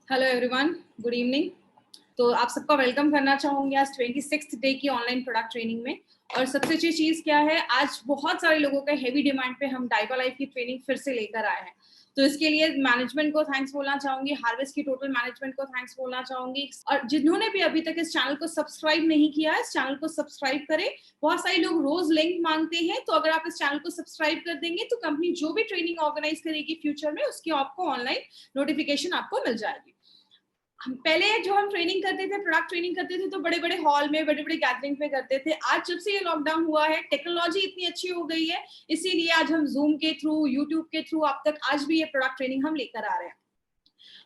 Hello everyone, good evening. तो आप सबका वेलकम करना चाहूँगी आज 26th डे की ऑनलाइन प्रोडक्ट ट्रेनिंग में। और सबसे अच्छी चीज़ क्या है, आज बहुत सारे लोगों का हेवी डिमांड पे हम डाइवा लाइफ की ट्रेनिंग फिर से लेकर आए हैं। तो इसके लिए मैनेजमेंट को थैंक्स बोलना चाहूँगी, हार्वेस्ट की टोटल मैनेजमेंट को थैंक्स बोलना चाहूँगी। और जिन्होंने भी अभी तक इस चैनल को सब्सक्राइब नहीं किया है, इस चैनल को सब्सक्राइब करें। बहुत सारे लोग रोज लिंक मांगते हैं, तो अगर आप इस चैनल को सब्सक्राइब कर देंगे तो कंपनी जो भी ट्रेनिंग ऑर्गेनाइज करेगी फ्यूचर में, उसकी आपको ऑनलाइन नोटिफिकेशन आपको मिल जाएगी। पहले जो हम ट्रेनिंग करते थे, प्रोडक्ट ट्रेनिंग करते थे, तो बड़े बड़े हॉल में, बड़े बड़े गैदरिंग पे करते थे। आज जब से ये लॉकडाउन हुआ है, टेक्नोलॉजी इतनी अच्छी हो गई है, इसीलिए आज हम जूम के थ्रू, यूट्यूब के थ्रू आप तक आज भी ये प्रोडक्ट ट्रेनिंग हम लेकर आ रहे हैं।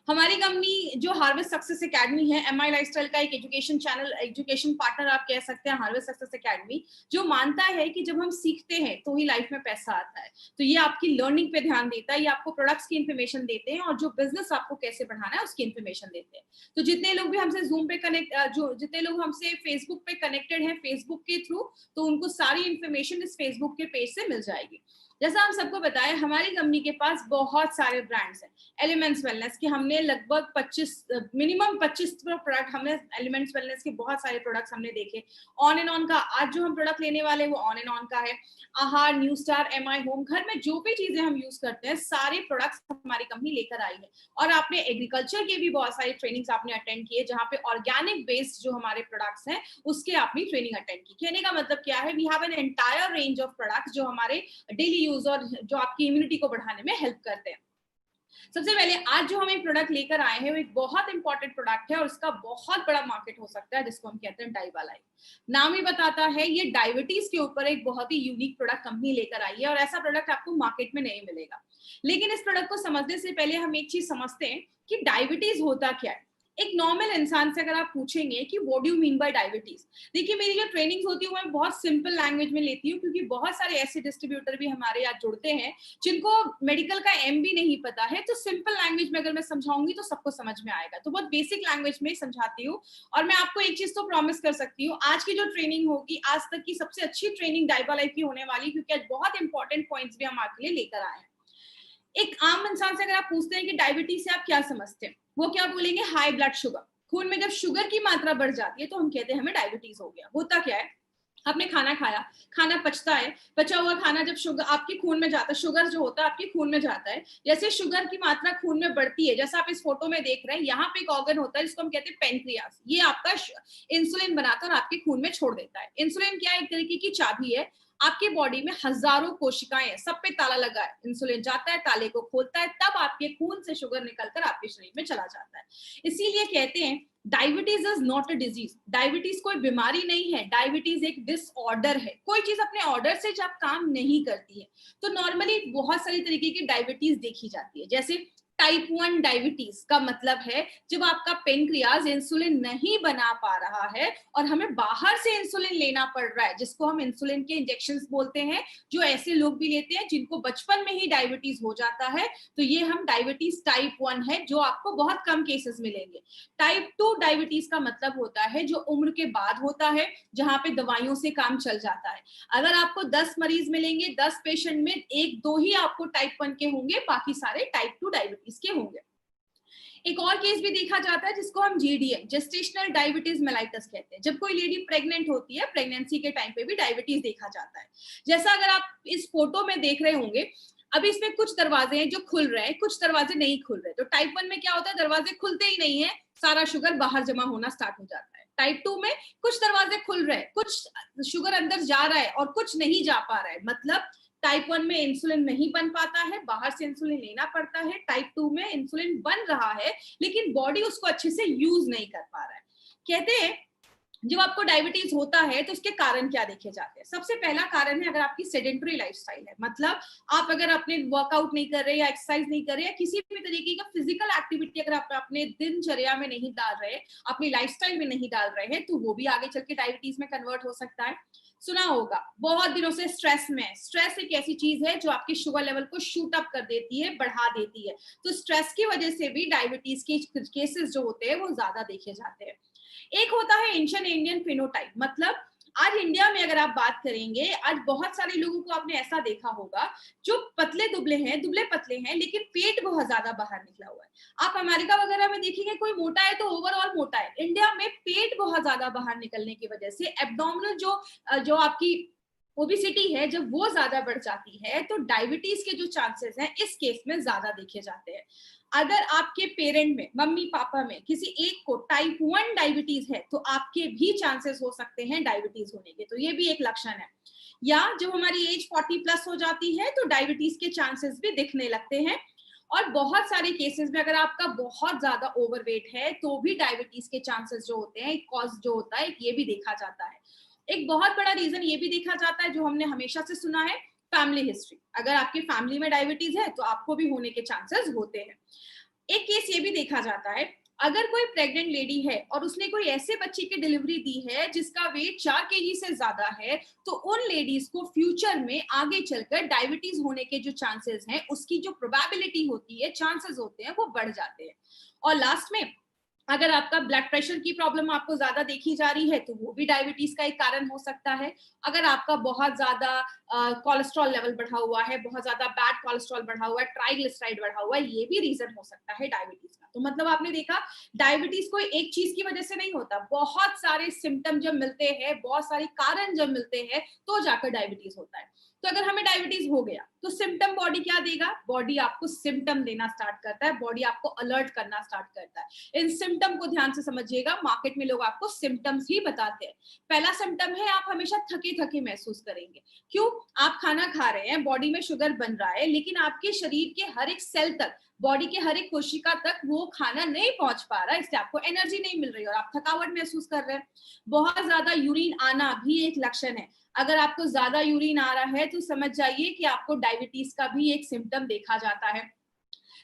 हमारी कंपनी जो हार्वेस्ट सक्सेस एकेडमी है, एमआई लाइफस्टाइल का एक एजुकेशन चैनल, एजुकेशन पार्टनर आप कह सकते हैं हार्वेस्ट सक्सेस एकेडमी, जो मानता है कि जब हम सीखते हैं तो ही लाइफ में पैसा आता है। तो ये आपकी लर्निंग पे ध्यान देता है, ये आपको प्रोडक्ट्स की इन्फॉर्मेशन देते हैं और जो बिजनेस आपको कैसे बढ़ाना है उसकी इन्फॉर्मेशन देते हैं। तो जितने लोग भी हमसे जूम पे जितने लोग हमसे फेसबुक पे कनेक्टेड हैं फेसबुक के थ्रू, तो उनको सारी इन्फॉर्मेशन इस फेसबुक के पेज से मिल जाएगी। जैसा हम सबको बताया, हमारी कंपनी के पास बहुत सारे ब्रांड्स हैं। एलिमेंट्स वेलनेस के हमने लगभग 25 मिनिमम 25 प्रोडक्ट, हमने एलिमेंट्स वेलनेस के बहुत सारे प्रोडक्ट्स हमने देखे। ऑन एंड ऑन का आज जो हम प्रोडक्ट लेने वाले हैं वो ऑन एंड ऑन का है। आहार, न्यू स्टार, एमआई होम, घर में जो भी चीजें हम यूज करते हैं सारे प्रोडक्ट्स हमारी कंपनी लेकर आई है। और आपने एग्रीकल्चर के भी बहुत सारी ट्रेनिंग्स आपने अटेंड किए, जहाँ पे ऑर्गेनिक बेस्ड जो हमारे प्रोडक्ट्स हैं उसके आपने ट्रेनिंग अटेंड की। कहने का मतलब क्या है, we have an entire range of products जो हमारे डेली यूज और जो आपकी इम्यूनिटी को बढ़ाने में हेल्प करते हैं। सबसे पहले आज जो हम एक प्रोडक्ट लेकर आए हैं वो एक बहुत इंपॉर्टेंट प्रोडक्ट है और इसका बहुत बड़ा मार्केट हो सकता है, जिसको हम कहते हैं डाइवा लाइफ। नाम ही बताता है, ये डायबिटीज के ऊपर एक बहुत ही यूनिक प्रोडक्ट कंपनी लेकर आई है और ऐसा प्रोडक्ट आपको मार्केट में नहीं मिलेगा। लेकिन इस प्रोडक्ट को समझने से पहले हम एक चीज समझते हैं कि डायबिटीज होता क्या है। एक नॉर्मल इंसान से अगर आप पूछेंगे कि what do you mean by diabetes, देखिए मेरी जो ट्रेनिंग होती है वो मैं बहुत सिंपल लैंग्वेज में लेती हूँ, क्योंकि बहुत सारे ऐसे डिस्ट्रीब्यूटर भी हमारे यहाँ जुड़ते हैं जिनको मेडिकल का एम भी नहीं पता है। तो सिंपल लैंग्वेज में अगर मैं समझाऊंगी तो सबको समझ में आएगा, तो बहुत बेसिक लैंग्वेज में समझाती हूँ। और मैं आपको एक चीज तो प्रॉमिस कर सकती हूँ, आज की जो ट्रेनिंग होगी आज तक की सबसे अच्छी ट्रेनिंग डाइवा लाइफ की होने वाली, क्योंकि आज बहुत इंपॉर्टेंट पॉइंट्स भी हम आपके लिए लेकर आए हैं। एक आम इंसान से अगर आप पूछते हैं कि डायबिटीज से आप क्या समझते हैं, वो क्या बोलेंगे, हाई ब्लड शुगर। खून में जब शुगर की मात्रा बढ़ जाती है तो हम कहते हैं हमें डायबिटीज हो गया। होता क्या है, आपने खाना खाया, खाना पचता है, पचा हुआ खाना जब शुगर आपके खून में जाता है, शुगर जो होता है आपके खून में जाता है, जैसे शुगर की मात्रा खून में बढ़ती है, जैसा आप इस फोटो में देख रहे हैं, यहाँ पे एक ऑर्गन होता है जिसको हम कहते हैं पेनक्रियास। ये आपका इंसुलिन बनाकर आपके खून में छोड़ देता है। इंसुलिन क्या है, एक तरीके की चाबी है। आपके बॉडी में हजारों कोशिकाएं हैं, सब पे ताला लगा है, इंसुलिन जाता है, ताले को खोलता है, तब आपके खून से शुगर निकलकर आपके शरीर में चला जाता है। इसीलिए कहते हैं diabetes is not a disease. Diabetes कोई बीमारी नहीं है, डायबिटीज एक डिसऑर्डर है। कोई चीज अपने ऑर्डर से जब काम नहीं करती है, तो नॉर्मली बहुत सारी तरीके की डायबिटीज देखी जाती है। जैसे टाइप 1 डायबिटीज का मतलब है जब आपका पेनक्रियाज इंसुलिन नहीं बना पा रहा है और हमें बाहर से इंसुलिन लेना पड़ रहा है, जिसको हम इंसुलिन के इंजेक्शंस बोलते हैं, जो ऐसे लोग भी लेते हैं जिनको बचपन में ही डायबिटीज हो जाता है। तो ये हम डायबिटीज टाइप 1 है, जो आपको बहुत कम केसेस मिलेंगे। टाइप 2 डायबिटीज का मतलब होता है जो उम्र के बाद होता है, जहां पे दवाइयों से काम चल जाता है। अगर आपको 10 मरीज मिलेंगे, 10 पेशेंट में 1-2 ही आपको टाइप 1 के होंगे, बाकी सारे टाइप 2 डायबिटीज के होंगे। एक और केस भी देखा जाता है जिसको हम जीडीएम, जेस्टेशनल डायबिटीज मेलाइटस कहते हैं। जब कोई लेडी प्रेग्नेंट होती है, प्रेगनेंसी के टाइम पे भी डायबिटीज देखा जाता है। जैसा अगर आप इस फोटो में देख रहे होंगे, अभी इसमें कुछ दरवाजे हैं जो खुल रहे हैं, कुछ दरवाजे नहीं खुल रहे। तो टाइप 1 में क्या होता है, दरवाजे खुलते ही नहीं है, सारा शुगर बाहर जमा होना स्टार्ट हो जाता है। टाइप 2 में कुछ दरवाजे खुल रहे हैं, कुछ शुगर अंदर जा रहा है और कुछ नहीं जा पा रहा है। मतलब टाइप 1 में इंसुलिन नहीं बन पाता है, बाहर से इंसुलिन लेना पड़ता है। टाइप 2 में इंसुलिन बन रहा है लेकिन बॉडी उसको अच्छे से यूज नहीं कर पा रहा है। कहते हैं जब आपको डायबिटीज होता है तो उसके कारण क्या देखे जाते हैं। सबसे पहला कारण है अगर आपकी सेडेंटरी लाइफस्टाइल है, मतलब आप अगर अपने वर्कआउट नहीं कर रहे या एक्सरसाइज नहीं कर रहे या किसी भी तरीके का फिजिकल एक्टिविटी अगर आप अपने दिनचर्या में नहीं डाल रहे, अपनी लाइफस्टाइल में नहीं डाल रहे हैं, तो वो भी आगे चल के डायबिटीज में कन्वर्ट हो सकता है। सुना होगा बहुत दिनों से स्ट्रेस में, स्ट्रेस एक ऐसी चीज है जो आपके शुगर लेवल को शूट अप कर देती है, बढ़ा देती है। तो स्ट्रेस की वजह से भी डायबिटीज के केसेस जो होते हैं वो ज्यादा देखे जाते हैं। एक होता है एंशिएंट इंडियन फिनोटाइप, मतलब आज इंडिया में अगर आप बात करेंगे, आज बहुत सारे लोगों को आपने ऐसा देखा होगा जो पतले दुबले हैं, दुबले पतले हैं, लेकिन पेट बहुत ज्यादा बाहर निकला हुआ है। आप अमेरिका वगैरह में देखेंगे कोई मोटा है तो ओवरऑल मोटा है। इंडिया में पेट बहुत ज्यादा बाहर निकलने की वजह से एब्डोमिनल जो आपकी ओबेसिटी है, जब वो ज्यादा बढ़ जाती है तो डायबिटीज के जो चांसेस हैं इस केस में ज्यादा देखे जाते हैं। अगर आपके पेरेंट में, मम्मी पापा में किसी एक को टाइप 1 डायबिटीज है तो आपके भी चांसेस हो सकते हैं डायबिटीज होने के, तो ये भी एक लक्षण है। या जब हमारी एज 40 प्लस हो जाती है तो डायबिटीज के चांसेस भी दिखने लगते हैं। और बहुत सारे केसेस में अगर आपका बहुत ज्यादा ओवरवेट है तो भी डायबिटीज के चांसेस जो होते हैं, कॉज जो होता है, ये भी देखा जाता है। एक बहुत बड़ा रीजन ये भी देखा जाता है जो हमने हमेशा से सुना है, फैमिली हिस्ट्री। अगर आपकी फैमिली में डायबिटीज है तो आपको भी होने के चांसेस होते हैं। एक केस ये भी देखा जाता है, अगर कोई प्रेग्नेंट लेडी है और उसने कोई ऐसे बच्चे की डिलीवरी दी है जिसका वेट 4 केजी से ज्यादा है, तो उन लेडीज को फ्यूचर में आगे चलकर डायबिटीज होने के जो चांसेस हैं, उसकी जो प्रोबेबिलिटी होती है, चांसेस होते हैं, वो बढ़ जाते हैं। और लास्ट में अगर आपका ब्लड प्रेशर की प्रॉब्लम आपको ज्यादा देखी जा रही है तो वो भी डायबिटीज का एक कारण हो सकता है। अगर आपका बहुत ज्यादा कोलेस्ट्रॉल लेवल बढ़ा हुआ है, बहुत ज्यादा बैड कोलेस्ट्रॉल बढ़ा हुआ है, ट्राइग्लिसराइड बढ़ा हुआ है, ये भी रीजन हो सकता है डायबिटीज का। तो मतलब आपने देखा, डायबिटीज कोई एक चीज की वजह से नहीं होता, बहुत सारे सिम्टम जब मिलते हैं, बहुत सारे कारण जब मिलते हैं तो जाकर डायबिटीज होता है। तो अगर हमें डायबिटीज हो गया तो सिम्टम बॉडी क्या देगा? बॉडी आपको सिम्टम देना स्टार्ट करता है, बॉडी आपको अलर्ट करना स्टार्ट करता है। इन सिम्टम को ध्यान से समझिएगा, मार्केट में लोग आपको सिम्टम्स ही बताते हैं। पहला सिम्टम है, आप हमेशा थके थके महसूस करेंगे। क्यों? आप खाना खा रहे हैं, बॉडी में शुगर बन रहा है, लेकिन आपके शरीर के हर एक सेल तक, बॉडी के हर एक कोशिका तक वो खाना नहीं पहुंच पा रहा है, इसलिए आपको एनर्जी नहीं मिल रही और आप थकावट महसूस कर रहे हैं। बहुत ज्यादा यूरिन आना भी एक लक्षण है। अगर आपको ज्यादा यूरिन आ रहा है तो समझ जाइए कि आपको डायबिटीज का भी एक सिम्टम देखा जाता है।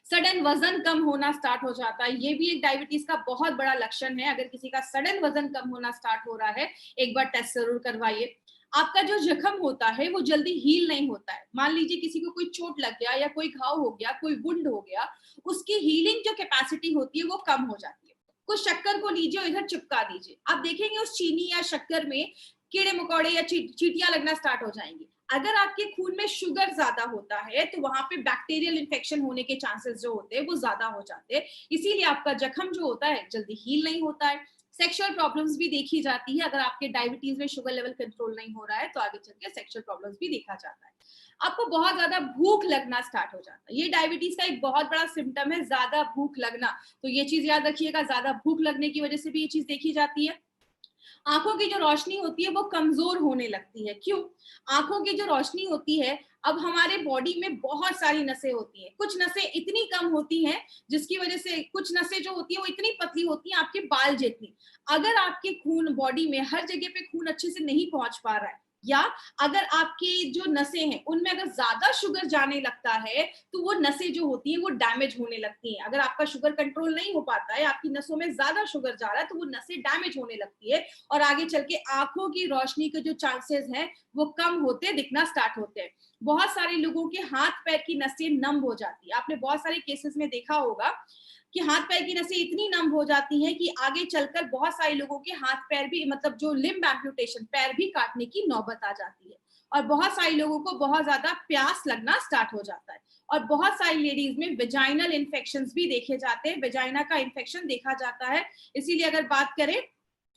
सडन वजन कम होना स्टार्ट हो जाता है, ये भी एक डायबिटीज का बहुत बड़ा लक्षण है। अगर किसी का सडन वजन कम होना स्टार्ट हो रहा है, एक बार टेस्ट जरूर करवाइए। आपका जो जख्म होता है वो जल्दी हील नहीं होता है। मान लीजिए किसी को कोई चोट लग गया या कोई घाव हो गया, कोई वुंड हो गया, उसकी हीलिंग जो कैपेसिटी होती है वो कम हो जाती है। कुछ शक्कर को लीजिए और इधर चिपका दीजिए, आप देखेंगे उस चीनी या शक्कर में कीड़े मकोड़े या चींटियां लगना स्टार्ट हो जाएंगी। अगर आपके खून में शुगर ज्यादा होता है तो वहां पे बैक्टीरियल इन्फेक्शन होने के चांसेस जो होते हैं वो ज्यादा हो जाते हैं, इसीलिए आपका जख्म जो होता है जल्दी हील नहीं होता है। सेक्सुअल प्रॉब्लम्स भी देखी जाती है, अगर आपके डायबिटीज में शुगर लेवल कंट्रोल नहीं हो रहा है तो आगे चल के सेक्सुअल प्रॉब्लम्स भी देखा जाता है। आपको बहुत ज्यादा भूख लगना स्टार्ट हो जाता है, ये डायबिटीज का एक बहुत बड़ा सिम्टम है, ज्यादा भूख लगना। तो ये चीज याद रखिएगा, ज्यादा भूख लगने की वजह से भी ये चीज देखी जाती है। आंखों की जो रोशनी होती है वो कमजोर होने लगती है। क्यों? आंखों की जो रोशनी होती है, अब हमारे बॉडी में बहुत सारी नसें होती हैं, कुछ नसें इतनी कम होती हैं जिसकी वजह से, कुछ नसें जो होती है वो इतनी पतली होती हैं आपके बाल जितनी। अगर आपके खून बॉडी में हर जगह पे खून अच्छे से नहीं पहुंच पा रहा है, या अगर आपकी जो नसें हैं उनमें अगर ज्यादा शुगर जाने लगता है तो वो नसें जो होती हैं वो डैमेज होने लगती हैं। अगर आपका शुगर कंट्रोल नहीं हो पाता है, आपकी नसों में ज्यादा शुगर जा रहा है, तो वो नसें डैमेज होने लगती है और आगे चल के आंखों की रोशनी के जो चांसेस हैं वो कम होते दिखना स्टार्ट होते हैं। बहुत सारे लोगों के हाथ पैर की नसें नम हो जाती है, आपने बहुत सारे केसेस में देखा होगा कि हाथ पैर की नसें इतनी नम हो जाती हैं कि आगे चलकर बहुत सारे लोगों के हाथ पैर भी, मतलब जो लिम्ब एम्पुटेशन, पैर भी काटने की नौबत आ जाती है। और बहुत सारे लोगों को बहुत ज्यादा प्यास लगना स्टार्ट हो जाता है। और बहुत सारी लेडीज में वेजाइनल इन्फेक्शंस भी देखे जाते हैं, वेजाइना का इन्फेक्शन देखा जाता है। इसीलिए अगर बात करें,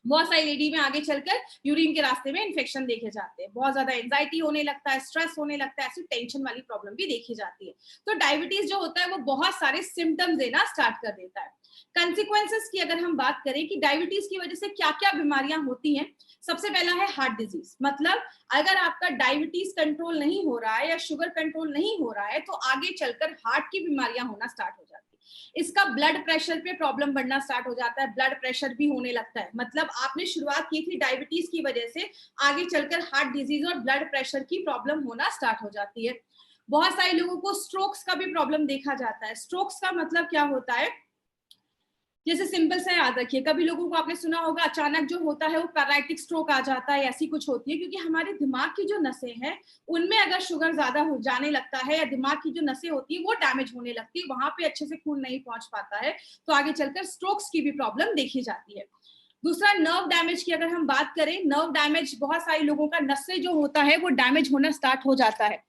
बहुत सारी लेडी में आगे चलकर यूरिन के रास्ते में इन्फेक्शन देखे जाते हैं, बहुत ज्यादा एंजाइटी होने लगता है, स्ट्रेस होने लगता है, ऐसी टेंशन वाली प्रॉब्लम भी देखी जाती है। तो डायबिटीज जो होता है वो बहुत सारे सिम्टम्स देना स्टार्ट कर देता है। कंसिक्वेंसेस की अगर हम बात करें कि डायबिटीज की वजह से क्या क्या बीमारियां होती हैं, सबसे पहला है हार्ट डिजीज। मतलब अगर आपका डायबिटीज कंट्रोल नहीं हो रहा है या शुगर कंट्रोल नहीं हो रहा है तो आगे चलकर हार्ट की बीमारियां होना स्टार्ट हो जाती है। इसका ब्लड प्रेशर पे प्रॉब्लम बढ़ना स्टार्ट हो जाता है, ब्लड प्रेशर भी होने लगता है। मतलब आपने शुरुआत की थी डायबिटीज की वजह से, आगे चलकर हार्ट डिजीज और ब्लड प्रेशर की प्रॉब्लम होना स्टार्ट हो जाती है। बहुत सारे लोगों को स्ट्रोक्स का भी प्रॉब्लम देखा जाता है। स्ट्रोक्स का मतलब क्या होता है, जैसे सिंपल सा याद रखिए, कभी लोगों को आपने सुना होगा अचानक जो होता है वो पैरालिटिक स्ट्रोक आ जाता है, ऐसी कुछ होती है, क्योंकि हमारे दिमाग की जो नसें हैं उनमें अगर शुगर ज्यादा हो जाने लगता है या दिमाग की जो नसें होती है वो डैमेज होने लगती है, वहां पे अच्छे से खून नहीं पहुंच पाता है, तो आगे चलकर स्ट्रोक्स की भी प्रॉब्लम देखी जाती है। दूसरा नर्व डैमेज की अगर हम बात करें, नर्व डैमेज बहुत सारे लोगों का नसें जो होता है वो डैमेज होना स्टार्ट हो जाता है,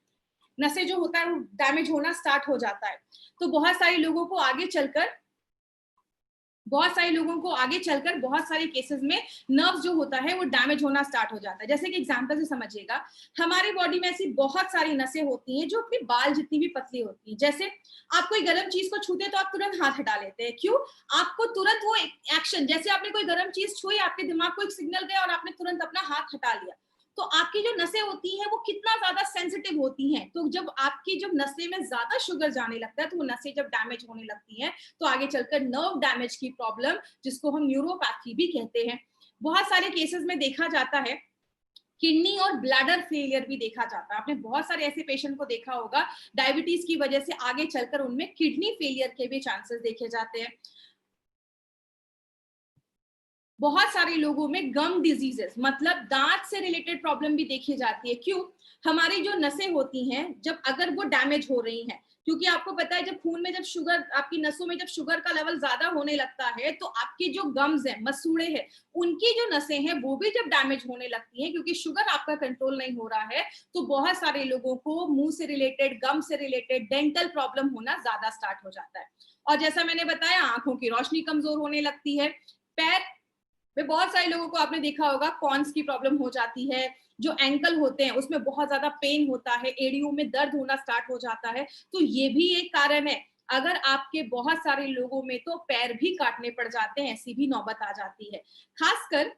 नसें जो होता है वो डैमेज होना स्टार्ट हो जाता है। तो बहुत सारे लोगों को आगे चलकर बहुत सारे केसेस में नर्व जो होता है वो डैमेज होना स्टार्ट हो जाता है। जैसे कि एग्जांपल से समझिएगा, हमारी बॉडी में ऐसी बहुत सारी नसें होती हैं जो अपने बाल जितनी भी पतली होती हैं। जैसे आप कोई गर्म चीज को छूते तो आप तुरंत हाथ हटा लेते हैं, क्यों? आपको तुरंत वो एक्शन, जैसे आपने कोई गर्म चीज छुई, आपके दिमाग को एक सिग्नल गया और आपने तुरंत अपना हाथ हटा लिया। तो आपकी जो नसें होती हैं वो कितना ज्यादा सेंसिटिव होती हैं। तो जब आपकी जब नसें में ज्यादा शुगर जाने लगता है तो वो नसें जब डैमेज होने लगती हैं तो आगे चलकर नर्व डैमेज की प्रॉब्लम, जिसको हम न्यूरोपैथी भी कहते हैं, बहुत सारे केसेस में देखा जाता है। किडनी और ब्लैडर फेलियर भी देखा जाता है। आपने बहुत सारे ऐसे पेशेंट को देखा होगा, डायबिटीज की वजह से आगे चलकर उनमें किडनी फेलियर के भी चांसेस देखे जाते हैं। बहुत सारे लोगों में गम डिजीजेस, मतलब दांत से रिलेटेड प्रॉब्लम भी देखी जाती है। क्यों? हमारी जो नसें होती हैं, जब अगर वो डैमेज हो रही हैं, क्योंकि आपको पता है जब खून में जब शुगर, आपकी नसों में जब शुगर का लेवल ज्यादा होने लगता है तो आपकी जो गम्स हैं, मसूड़े हैं, उनकी जो नसें हैं वो भी जब डैमेज होने लगती हैं, क्योंकि शुगर आपका कंट्रोल नहीं हो रहा है, तो बहुत सारे लोगों को मुंह से रिलेटेड, गम से रिलेटेड डेंटल प्रॉब्लम होना ज्यादा स्टार्ट हो जाता है। और जैसा मैंने बताया, आंखों की रोशनी कमजोर होने लगती है। पैर में बहुत सारे लोगों को आपने देखा होगा कॉन्स की प्रॉब्लम हो जाती है, जो एंकल होते हैं उसमें बहुत ज्यादा पेन होता है, एड़ियों में दर्द होना स्टार्ट हो जाता है। तो ये भी एक कारण है। अगर आपके बहुत सारे लोगों में तो पैर भी काटने पड़ जाते हैं, ऐसी भी नौबत आ जाती है। खासकर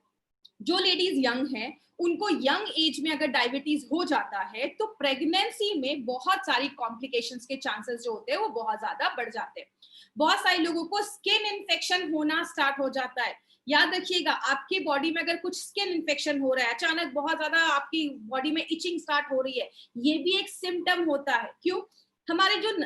जो लेडीज यंग हैं, उनको यंग एज में अगर डायबिटीज हो जाता है तो प्रेगनेंसी में बहुत सारी कॉम्प्लिकेशंस के चांसेस जो होते हैं वो बहुत ज्यादा बढ़ जाते हैं। बहुत सारे लोगों को स्किन इन्फेक्शन होना स्टार्ट हो जाता है। याद रखिएगा, आपकी बॉडी में अगर कुछ स्किन इन्फेक्शन हो रहा है, अचानक बहुत ज्यादा आपकी बॉडी में इचिंग स्टार्ट हो रही है, ये भी एक सिम्टम होता है। क्यों? हमारे जो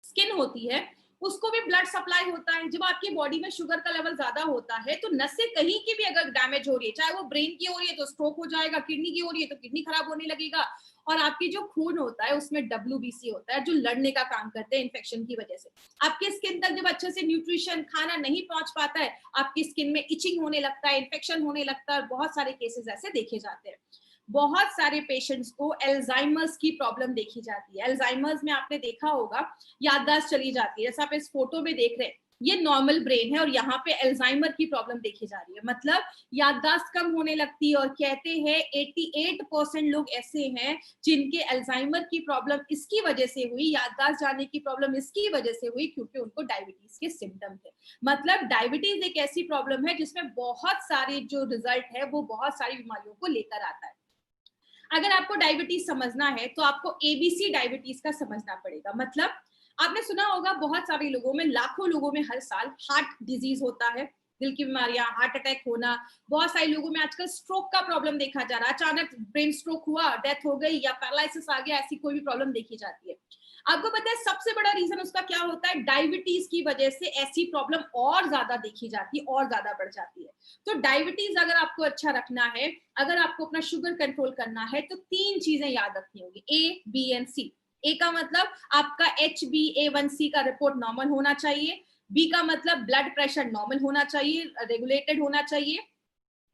स्किन होती है उसको भी ब्लड सप्लाई होता है। जब आपकी बॉडी में शुगर का लेवल ज्यादा होता है तो नसें कहीं की भी अगर डैमेज हो रही है, चाहे वो ब्रेन की हो रही है तो स्ट्रोक हो जाएगा, किडनी की हो रही है तो किडनी खराब होने लगेगा। और आपकी जो खून होता है उसमें डब्ल्यूबीसी होता है, जो लड़ने का काम करते हैं इन्फेक्शन की वजह से। आपके स्किन तक जब अच्छे से न्यूट्रिशन, खाना नहीं पहुंच पाता है, आपकी स्किन में इचिंग होने लगता है, इन्फेक्शन होने लगता है, और बहुत सारे केसेस ऐसे देखे जाते हैं। बहुत सारे पेशेंट्स को एल्जाइमर्स की प्रॉब्लम देखी जाती है। एल्जाइमर्स में आपने देखा होगा याददाश्त चली जाती है। जैसा आप इस फोटो में देख रहे हैं, ये नॉर्मल ब्रेन है और यहाँ पे एल्जाइमर की प्रॉब्लम देखी जा रही है, मतलब याददाश्त कम होने लगती है। और कहते हैं 88% लोग ऐसे हैं जिनके एल्जाइमर की प्रॉब्लम इसकी वजह से हुई, याददाश्त जाने की प्रॉब्लम इसकी वजह से हुई क्योंकि उनको डायबिटीज के सिम्टम थे। मतलब डायबिटीज एक ऐसी प्रॉब्लम है जिसमें बहुत सारे जो रिजल्ट है वो बहुत सारी बीमारियों को लेकर आता है। अगर आपको डायबिटीज समझना है तो आपको एबीसी डायबिटीज का समझना पड़ेगा। मतलब आपने सुना होगा बहुत सारे लोगों में, लाखों लोगों में हर साल हार्ट डिजीज होता है, दिल की बीमारियां, हार्ट अटैक होना। बहुत सारे लोगों में आजकल स्ट्रोक का प्रॉब्लम देखा जा रहा है, अचानक ब्रेन स्ट्रोक हुआ, डेथ हो गई या पैरालिसिस आ गया, ऐसी कोई भी प्रॉब्लम देखी जाती है। आपको पता है सबसे बड़ा रीजन उसका क्या होता है? डायबिटीज की वजह से ऐसी प्रॉब्लम और ज्यादा देखी जाती है, और ज्यादा बढ़ जाती है। तो डायबिटीज अगर आपको अच्छा रखना है, अगर आपको अपना शुगर कंट्रोल करना है, तो 3 चीजें याद रखनी होगी, ए, बी एंड सी। ए का मतलब आपका HbA1c का रिपोर्ट नॉर्मल होना चाहिए। बी का मतलब ब्लड प्रेशर नॉर्मल होना चाहिए, रेगुलेटेड होना चाहिए।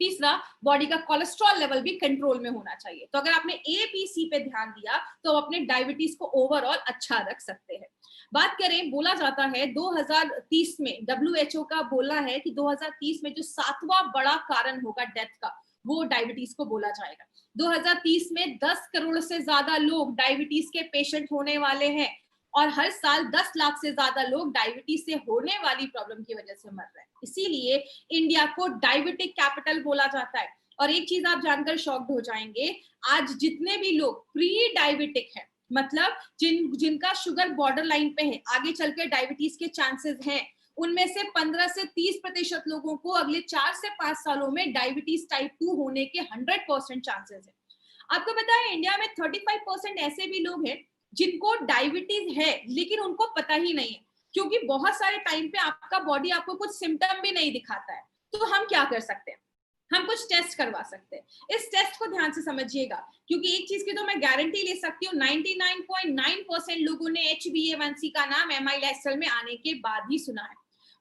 तीसरा, बॉडी का कोलेस्ट्रॉल लेवल भी कंट्रोल में होना चाहिए। तो अगर आपने ABC पे ध्यान दिया तो अपने डायबिटीज को ओवरऑल अच्छा रख सकते हैं। बात करें, बोला जाता है 2030 में, WHO का बोला है कि 2030 में जो 7वां बड़ा कारण होगा डेथ का, वो डायबिटीज को बोला जाएगा। 2030 में 10 करोड़ से ज्यादा लोग डायबिटीज के पेशेंट होने वाले हैं और हर साल 10 लाख से ज्यादा लोग डायबिटीज से होने वाली प्रॉब्लम की वजह से मर रहे हैं। इसीलिए इंडिया को डायबिटिक कैपिटल बोला जाता है। और एक चीज आप जानकर शॉक्ड हो जाएंगे, आज जितने भी लोग प्री डायबिटिक हैं, मतलब जिनका शुगर बॉर्डर लाइन पे है, आगे चलकर डायबिटीज के चांसेस हैं, उनमें से 15 से 30% लोगों को अगले 4 से 5 सालों में डायबिटीज टाइप 2 होने के 100% चांसेस है। आपको पता है इंडिया में 35% ऐसे भी लोग हैं जिनको डायबिटीज है लेकिन उनको पता ही नहीं है, क्योंकि बहुत सारे टाइम पे आपका बॉडी आपको कुछ सिम्टम भी नहीं दिखाता है। तो हम क्या कर सकते हैं? हम कुछ टेस्ट करवा सकते हैं। इस टेस्ट को ध्यान से समझिएगा, क्योंकि एक चीज की तो मैं गारंटी ले सकती हूँ, 99.9% लोगों ने HbA1c का नाम MI लाइफस्टाइल में आने के बाद ही सुना है।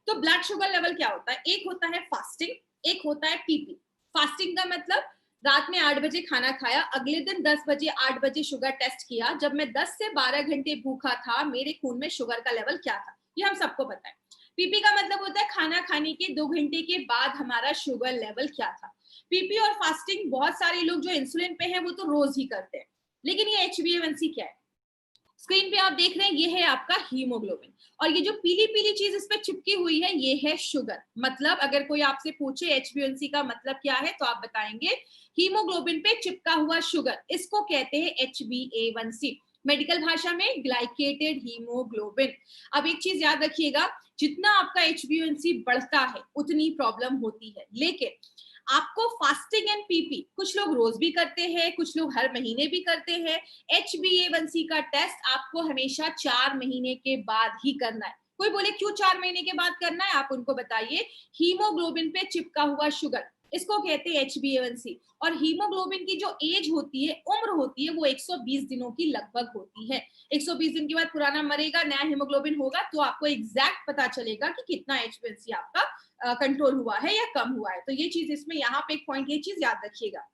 तो ब्लड शुगर लेवल क्या होता है? एक होता है फास्टिंग, एक होता है पीपी। फास्टिंग का मतलब रात में 8 बजे खाना खाया, अगले दिन 10 बजे 8 बजे शुगर टेस्ट किया, जब मैं 10 से 12 घंटे भूखा था मेरे खून में शुगर का लेवल क्या था, ये हम सबको पता है। पीपी का मतलब होता है खाना खाने के 2 घंटे के बाद हमारा शुगर लेवल क्या था। पीपी और फास्टिंग बहुत सारे लोग जो इंसुलिन पे हैं वो तो रोज ही करते हैं, लेकिन ये HbA1c क्या है? स्क्रीन पे आप देख रहे हैं, ये है आपका हीमोग्लोबिन, और ये जो पीली पीली चीज इस पे चिपकी हुई है ये है शुगर। मतलब अगर कोई आपसे पूछे HbA1c का मतलब क्या है तो आप बताएंगे हीमोग्लोबिन पे चिपका हुआ शुगर, इसको कहते हैं HbA1c, मेडिकल भाषा में ग्लाइकेटेड हीमोग्लोबिन। अब एक चीज याद रखिएगा, जितना आपका HbA1c बढ़ता है उतनी प्रॉब्लम होती है, लेकिन आपको फास्टिंग एंड पीपी कुछ लोग रोज भी करते हैं, कुछ लोग हर महीने भी करते हैं। HbA1c का टेस्ट आपको हमेशा 4 महीने के बाद ही करना है। कोई बोले क्यों 4 महीने के बाद करना है, आप उनको बताइए। हीमोग्लोबिन पे चिपका हुआ शुगर, इसको कहते हैं HbA1c, और हीमोग्लोबिन की जो एज होती है, उम्र होती है, वो 120 दिनों की लगभग होती है। 120 दिन के बाद पुराना मरेगा, नया हीमोग्लोबिन होगा, तो आपको एग्जैक्ट पता चलेगा कि कितना HbA1c आपका कंट्रोल हुआ है या कम हुआ है। तो ये चीज इसमें यहाँ पे एक पॉइंट, ये चीज याद रखिएगा।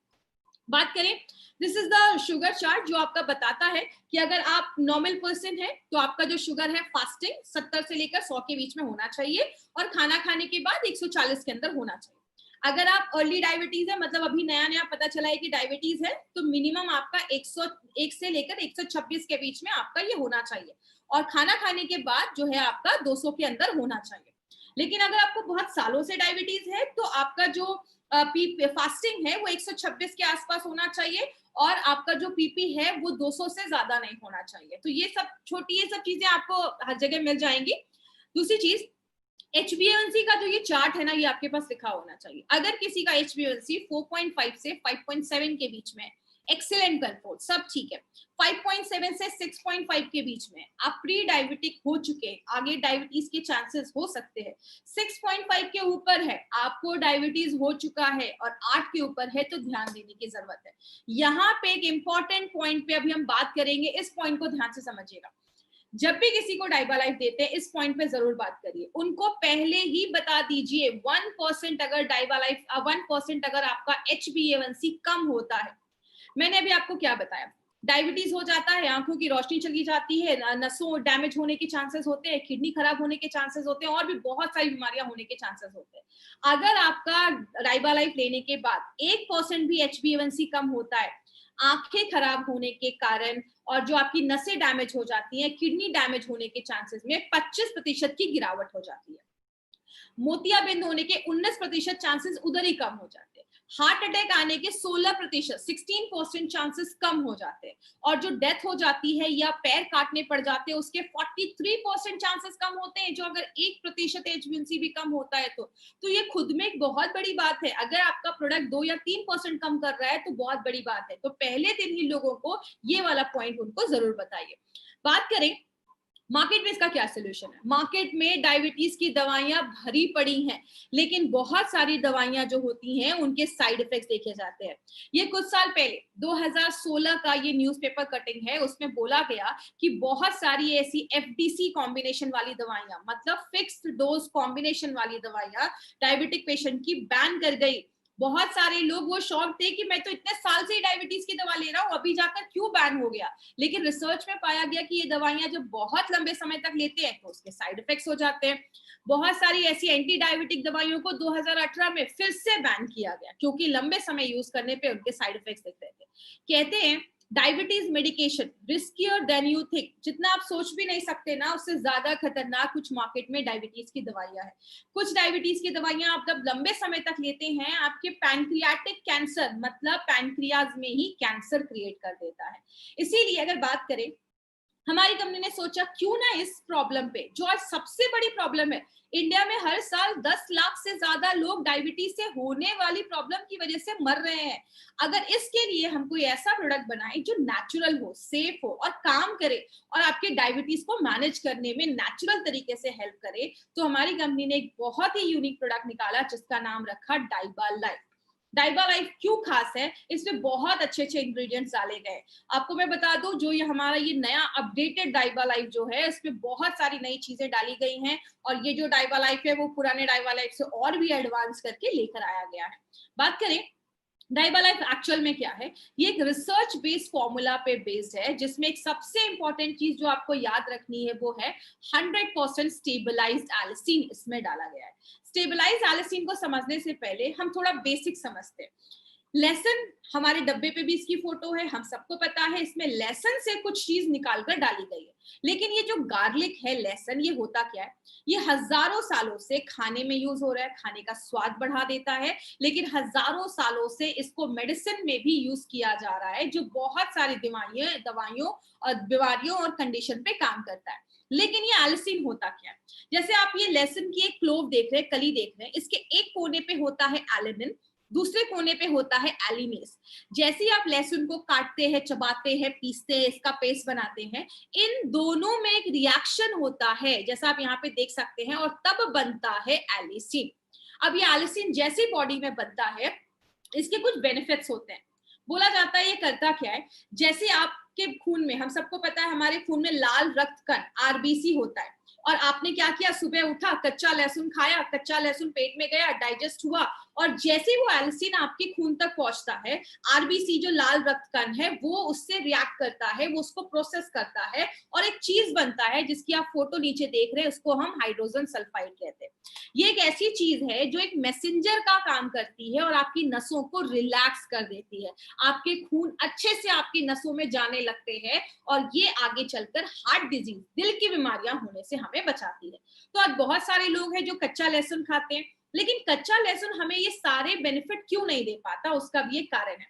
बात करें, this is the sugar chart जो आपका बताता है कि अगर आप नॉर्मल पर्सन है तो आपका जो शुगर है फास्टिंग 70 से लेकर 100 के बीच में होना चाहिए, और खाना खाने के बाद 140 के अंदर होना चाहिए। अगर आप अर्ली डायबिटीज है, मतलब अभी नया नया पता चला है कि डायबिटीज है, तो मिनिमम आपका 101 से लेकर 126 के बीच में आपका ये होना चाहिए, और खाना खाने के बाद जो है आपका 200 के अंदर होना चाहिए। लेकिन अगर आपको बहुत सालों से डायबिटीज है तो आपका जो फास्टिंग है वो 126 के आसपास होना चाहिए, और आपका जो पीपी है वो 200 से ज्यादा नहीं होना चाहिए। तो ये सब छोटी, ये सब चीजें आपको हर जगह मिल जाएंगी। दूसरी चीज, HbA1c का जो ये चार्ट है ना, ये आपके पास लिखा होना चाहिए। अगर किसी का HbA1c 4.5 से 5.7 के बीच में, एक्सीलेंट कंट्रोल, सब ठीक है। 5.7 से 6.5 के बीच में आप प्री डायबिटिक हो चुके, आगे डायबिटीज के चांसेस हो सकते हैं। 6.5 के ऊपर है, आपको डायबिटीज हो चुका है, और 8 के ऊपर है, तो ध्यान देने की जरूरत है। यहाँ पे एक इंपॉर्टेंट पॉइंट पे अभी हम बात करेंगे, इस पॉइंट को ध्यान से समझिएगा। जब भी किसी को डाइबालाइफ देते हैं, इस पॉइंट पे जरूर बात करिए, उनको पहले ही बता दीजिए 1% अगर डाइबालाइफ 1% अगर आपका HbA1c कम होता है। मैंने अभी आपको क्या बताया, डायबिटीज हो जाता है, आंखों की रोशनी चली जाती है, नसों डैमेज होने के चांसेस होते हैं, किडनी खराब होने के चांसेस होते हैं, और भी बहुत सारी बीमारियां होने के चांसेस होते हैं। अगर आपका डाइबालाइफ लेने के बाद 1% भी HbA1c कम होता है, आंखें खराब होने के कारण और जो आपकी नसें डैमेज हो जाती हैं, किडनी डैमेज होने के चांसेस में 25% की गिरावट हो जाती है। मोतियाबिंद होने के 19% चांसेस उधर ही कम हो जाते हैं। हार्ट अटैक आने के 16%, 16% चांसेस कम हो जाते हैं, और जो डेथ हो जाती है या पैर काटने पड़ जाते हैं उसके 43% चांसेस कम होते हैं, जो अगर 1% HbA1c भी कम होता है तो ये खुद में एक बहुत बड़ी बात है। अगर आपका प्रोडक्ट 2 या 3% कम कर रहा है तो बहुत बड़ी बात है। तो पहले दिन ही लोगों को ये वाला पॉइंट उनको जरूर बताइए। बात करें मार्केट में इसका क्या सोल्यूशन है। मार्केट में डायबिटीज की दवाइयां भरी पड़ी हैं, लेकिन बहुत सारी दवाइयां जो होती हैं उनके साइड इफेक्ट्स देखे जाते हैं। ये कुछ साल पहले 2016 का ये न्यूज़पेपर कटिंग है, उसमें बोला गया कि बहुत सारी ऐसी FDC कॉम्बिनेशन वाली दवाइयां, मतलब फिक्स्ड डोज कॉम्बिनेशन वाली दवाइयां डायबिटिक पेशेंट की बैन कर गई। बहुत सारे लोग वो शॉक थे कि मैं तो इतने साल से ही डायबिटीज की दवा ले रहा हूँ, अभी जाकर क्यों बैन हो गया। लेकिन रिसर्च में पाया गया कि ये दवाइयां जब बहुत लंबे समय तक लेते हैं तो उसके साइड इफेक्ट्स हो जाते हैं। बहुत सारी ऐसी एंटी डायबिटिक दवाइयों को 2018 में फिर से बैन किया गया, क्योंकि लंबे समय यूज करने पे उनके साइड इफेक्ट्स दिख रहे थे। कहते हैं diabetes medication riskier than you think, जितना आप सोच भी नहीं सकते ना, उससे ज्यादा खतरनाक कुछ मार्केट में डायबिटीज की दवाइयां हैं। कुछ डायबिटीज की दवाइयां आप जब लंबे समय तक लेते हैं, आपके पैनक्रियाटिक कैंसर, मतलब पैनक्रियाज में ही कैंसर क्रिएट कर देता है। इसीलिए अगर बात करें, हमारी कंपनी ने सोचा क्यों ना इस प्रॉब्लम पे, जो आज सबसे बड़ी प्रॉब्लम है, इंडिया में हर साल 10 लाख से ज्यादा लोग डायबिटीज से होने वाली प्रॉब्लम की वजह से मर रहे हैं। अगर इसके लिए हम कोई ऐसा प्रोडक्ट बनाए जो नेचुरल हो, सेफ हो और काम करे, और आपके डायबिटीज को मैनेज करने में नेचुरल तरीके से हेल्प करे, तो हमारी कंपनी ने एक बहुत ही यूनिक प्रोडक्ट निकाला जिसका नाम रखा डाइबा लाइफ। डाइबा लाइफ क्यों खास है? इसमें बहुत अच्छे अच्छे इंग्रेडिएंट्स डाले गए। आपको मैं बता दूं, जो ये हमारा ये नया अपडेटेड डाइबा लाइफ जो है, इसमें बहुत सारी नई चीजें डाली गई हैं, और ये जो डाइबा लाइफ है वो पुराने डाइबा लाइफ से और भी एडवांस करके लेकर आया गया है। बात करें डाइबा लाइफ एक्चुअल में क्या है, ये एक रिसर्च बेस्ड फॉर्मूला पे बेस्ड है, जिसमें एक सबसे इंपॉर्टेंट चीज जो आपको याद रखनी है वो है 100% स्टेबलाइज्ड एलिसिन इसमें डाला गया है। स्टेबलाइज्ड एलिसिन को समझने से पहले हम थोड़ा बेसिक समझते हैं। लेसन, हमारे डब्बे पे भी इसकी फोटो है, हम सबको पता है इसमें लेसन से कुछ चीज निकालकर डाली गई है। लेकिन ये जो गार्लिक है, लेसन, ये होता क्या है? ये हजारों सालों से खाने में यूज हो रहा है, खाने का स्वाद बढ़ा देता है, लेकिन हजारों सालों से इसको मेडिसिन में भी यूज किया जा रहा है, जो बहुत सारी दवाइयों और बीमारियों और कंडीशन पे काम करता है। लेकिन ये एलिसिन होता क्या है? जैसे आप ये लेसन की एक क्लोव देख रहे हैं, कली देख रहे हैं, इसके एक कोने पे होता है एलिनिन, दूसरे कोने पे होता है एलिनेस। जैसे ही आप लहसुन को काटते हैं, चबाते हैं, पीसते हैं, इसका पेस्ट बनाते हैं, इन दोनों में एक रिएक्शन होता है, जैसा आप यहाँ पे देख सकते हैं, और तब बनता है एलिसिन। अब ये एलिसिन जैसे बॉडी में बनता है, इसके कुछ बेनिफिट्स होते हैं। बोला जाता है ये करता क्या है, जैसे आपके खून में, हम सबको पता है हमारे खून में लाल रक्त कण आरबीसी होता है, और आपने क्या किया, सुबह उठा, कच्चा लहसुन खाया, कच्चा लहसुन पेट में गया, डाइजेस्ट हुआ, और जैसे वो एलिसिन आपके खून तक पहुंचता है, आरबीसी जो लाल रक्त कण है वो उससे रिएक्ट करता है, वो उसको प्रोसेस करता है, और एक चीज बनता है जिसकी आप फोटो नीचे देख रहे हैं, उसको हम हाइड्रोजन सल्फाइड कहते हैं। ये एक ऐसी चीज है जो एक मैसेंजर का काम करती है और आपकी नसों को रिलैक्स कर देती है, आपके खून अच्छे से आपकी नसों में जाने लगते हैं, और ये आगे चलकर हार्ट डिजीज, दिल की बीमारियां होने से हमें बचाती है। तो आज बहुत सारे लोग हैं जो कच्चा लहसुन खाते हैं, लेकिन कच्चा लहसुन हमें ये सारे बेनिफिट क्यों नहीं दे पाता, उसका भी एक कारण है।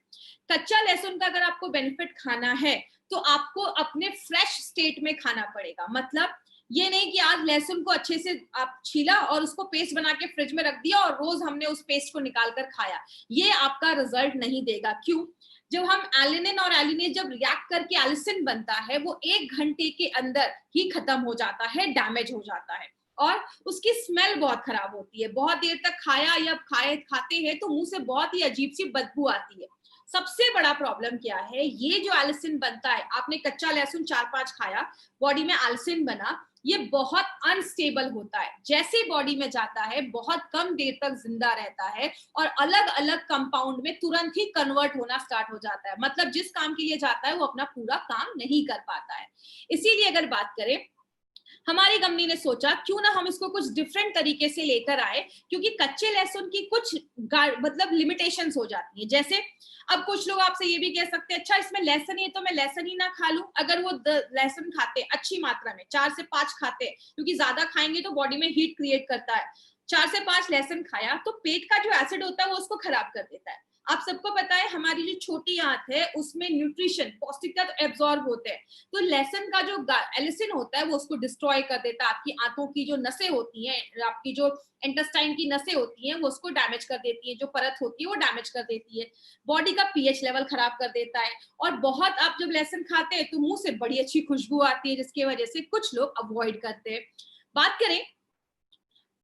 कच्चा लहसुन का अगर आपको बेनिफिट खाना है तो आपको अपने फ्रेश स्टेट में खाना पड़ेगा। मतलब ये नहीं कि आज लहसुन को अच्छे से आप छीला और उसको पेस्ट बना के फ्रिज में रख दिया और रोज हमने उस पेस्ट को निकाल कर खाया, ये आपका रिजल्ट नहीं देगा। क्यों? जब हम एलिनिन और एलिनेज जब रिएक्ट करके एलिसिन बनता है, वो 1 घंटे के अंदर ही खत्म हो जाता है, डैमेज हो जाता है, और उसकी स्मेल बहुत खराब होती है। बहुत देर तक खाया या खाते हैं तो मुंह से बहुत ही अजीब सी बदबू आती है। सबसे बड़ा प्रॉब्लम क्या है, ये जो एलिसिन बनता है, आपने कच्चा लहसुन 4-5 खाया, बॉडी में एलिसिन बना, ये बहुत अनस्टेबल होता है, जैसे बॉडी में जाता है बहुत कम देर तक जिंदा रहता है, और अलग अलग कंपाउंड में तुरंत ही कन्वर्ट होना स्टार्ट हो जाता है। मतलब जिस काम के लिए जाता है वो अपना पूरा काम नहीं कर पाता है। इसीलिए अगर बात करें, हमारी कंपनी ने सोचा क्यों ना हम इसको कुछ डिफरेंट तरीके से लेकर आए, क्योंकि कच्चे लहसुन की कुछ मतलब लिमिटेशंस हो जाती है। जैसे अब कुछ लोग आपसे ये भी कह सकते हैं, अच्छा इसमें लहसुन है तो मैं लहसुन ही ना खा लूं। अगर वो लहसुन खाते अच्छी मात्रा में, 4 से 5 खाते, क्योंकि ज्यादा खाएंगे तो बॉडी में हीट क्रिएट करता है, 4 से 5 लहसुन खाया तो पेट का जो एसिड होता है वो उसको खराब कर देता है। आप सबको पता है हमारी जो छोटी आंत है उसमें न्यूट्रिशन, पौष्टिक तत्व एब्जॉर्ब होते हैं, तो लहसुन का जो एलिसिन होता है वो उसको डिस्ट्रॉय कर देता है। आपकी आंतों की जो नसें होती हैं, आपकी जो इंटेस्टाइन की नसें होती हैं, वो उसको डैमेज कर देती है, जो परत होती है वो डैमेज कर देती है, बॉडी का पीएच लेवल खराब कर देता है, और बहुत, आप जब लहसुन खाते हैं तो मुंह से बड़ी अच्छी खुशबू आती है, जिसकी वजह से कुछ लोग अवॉइड करते हैं। बात करें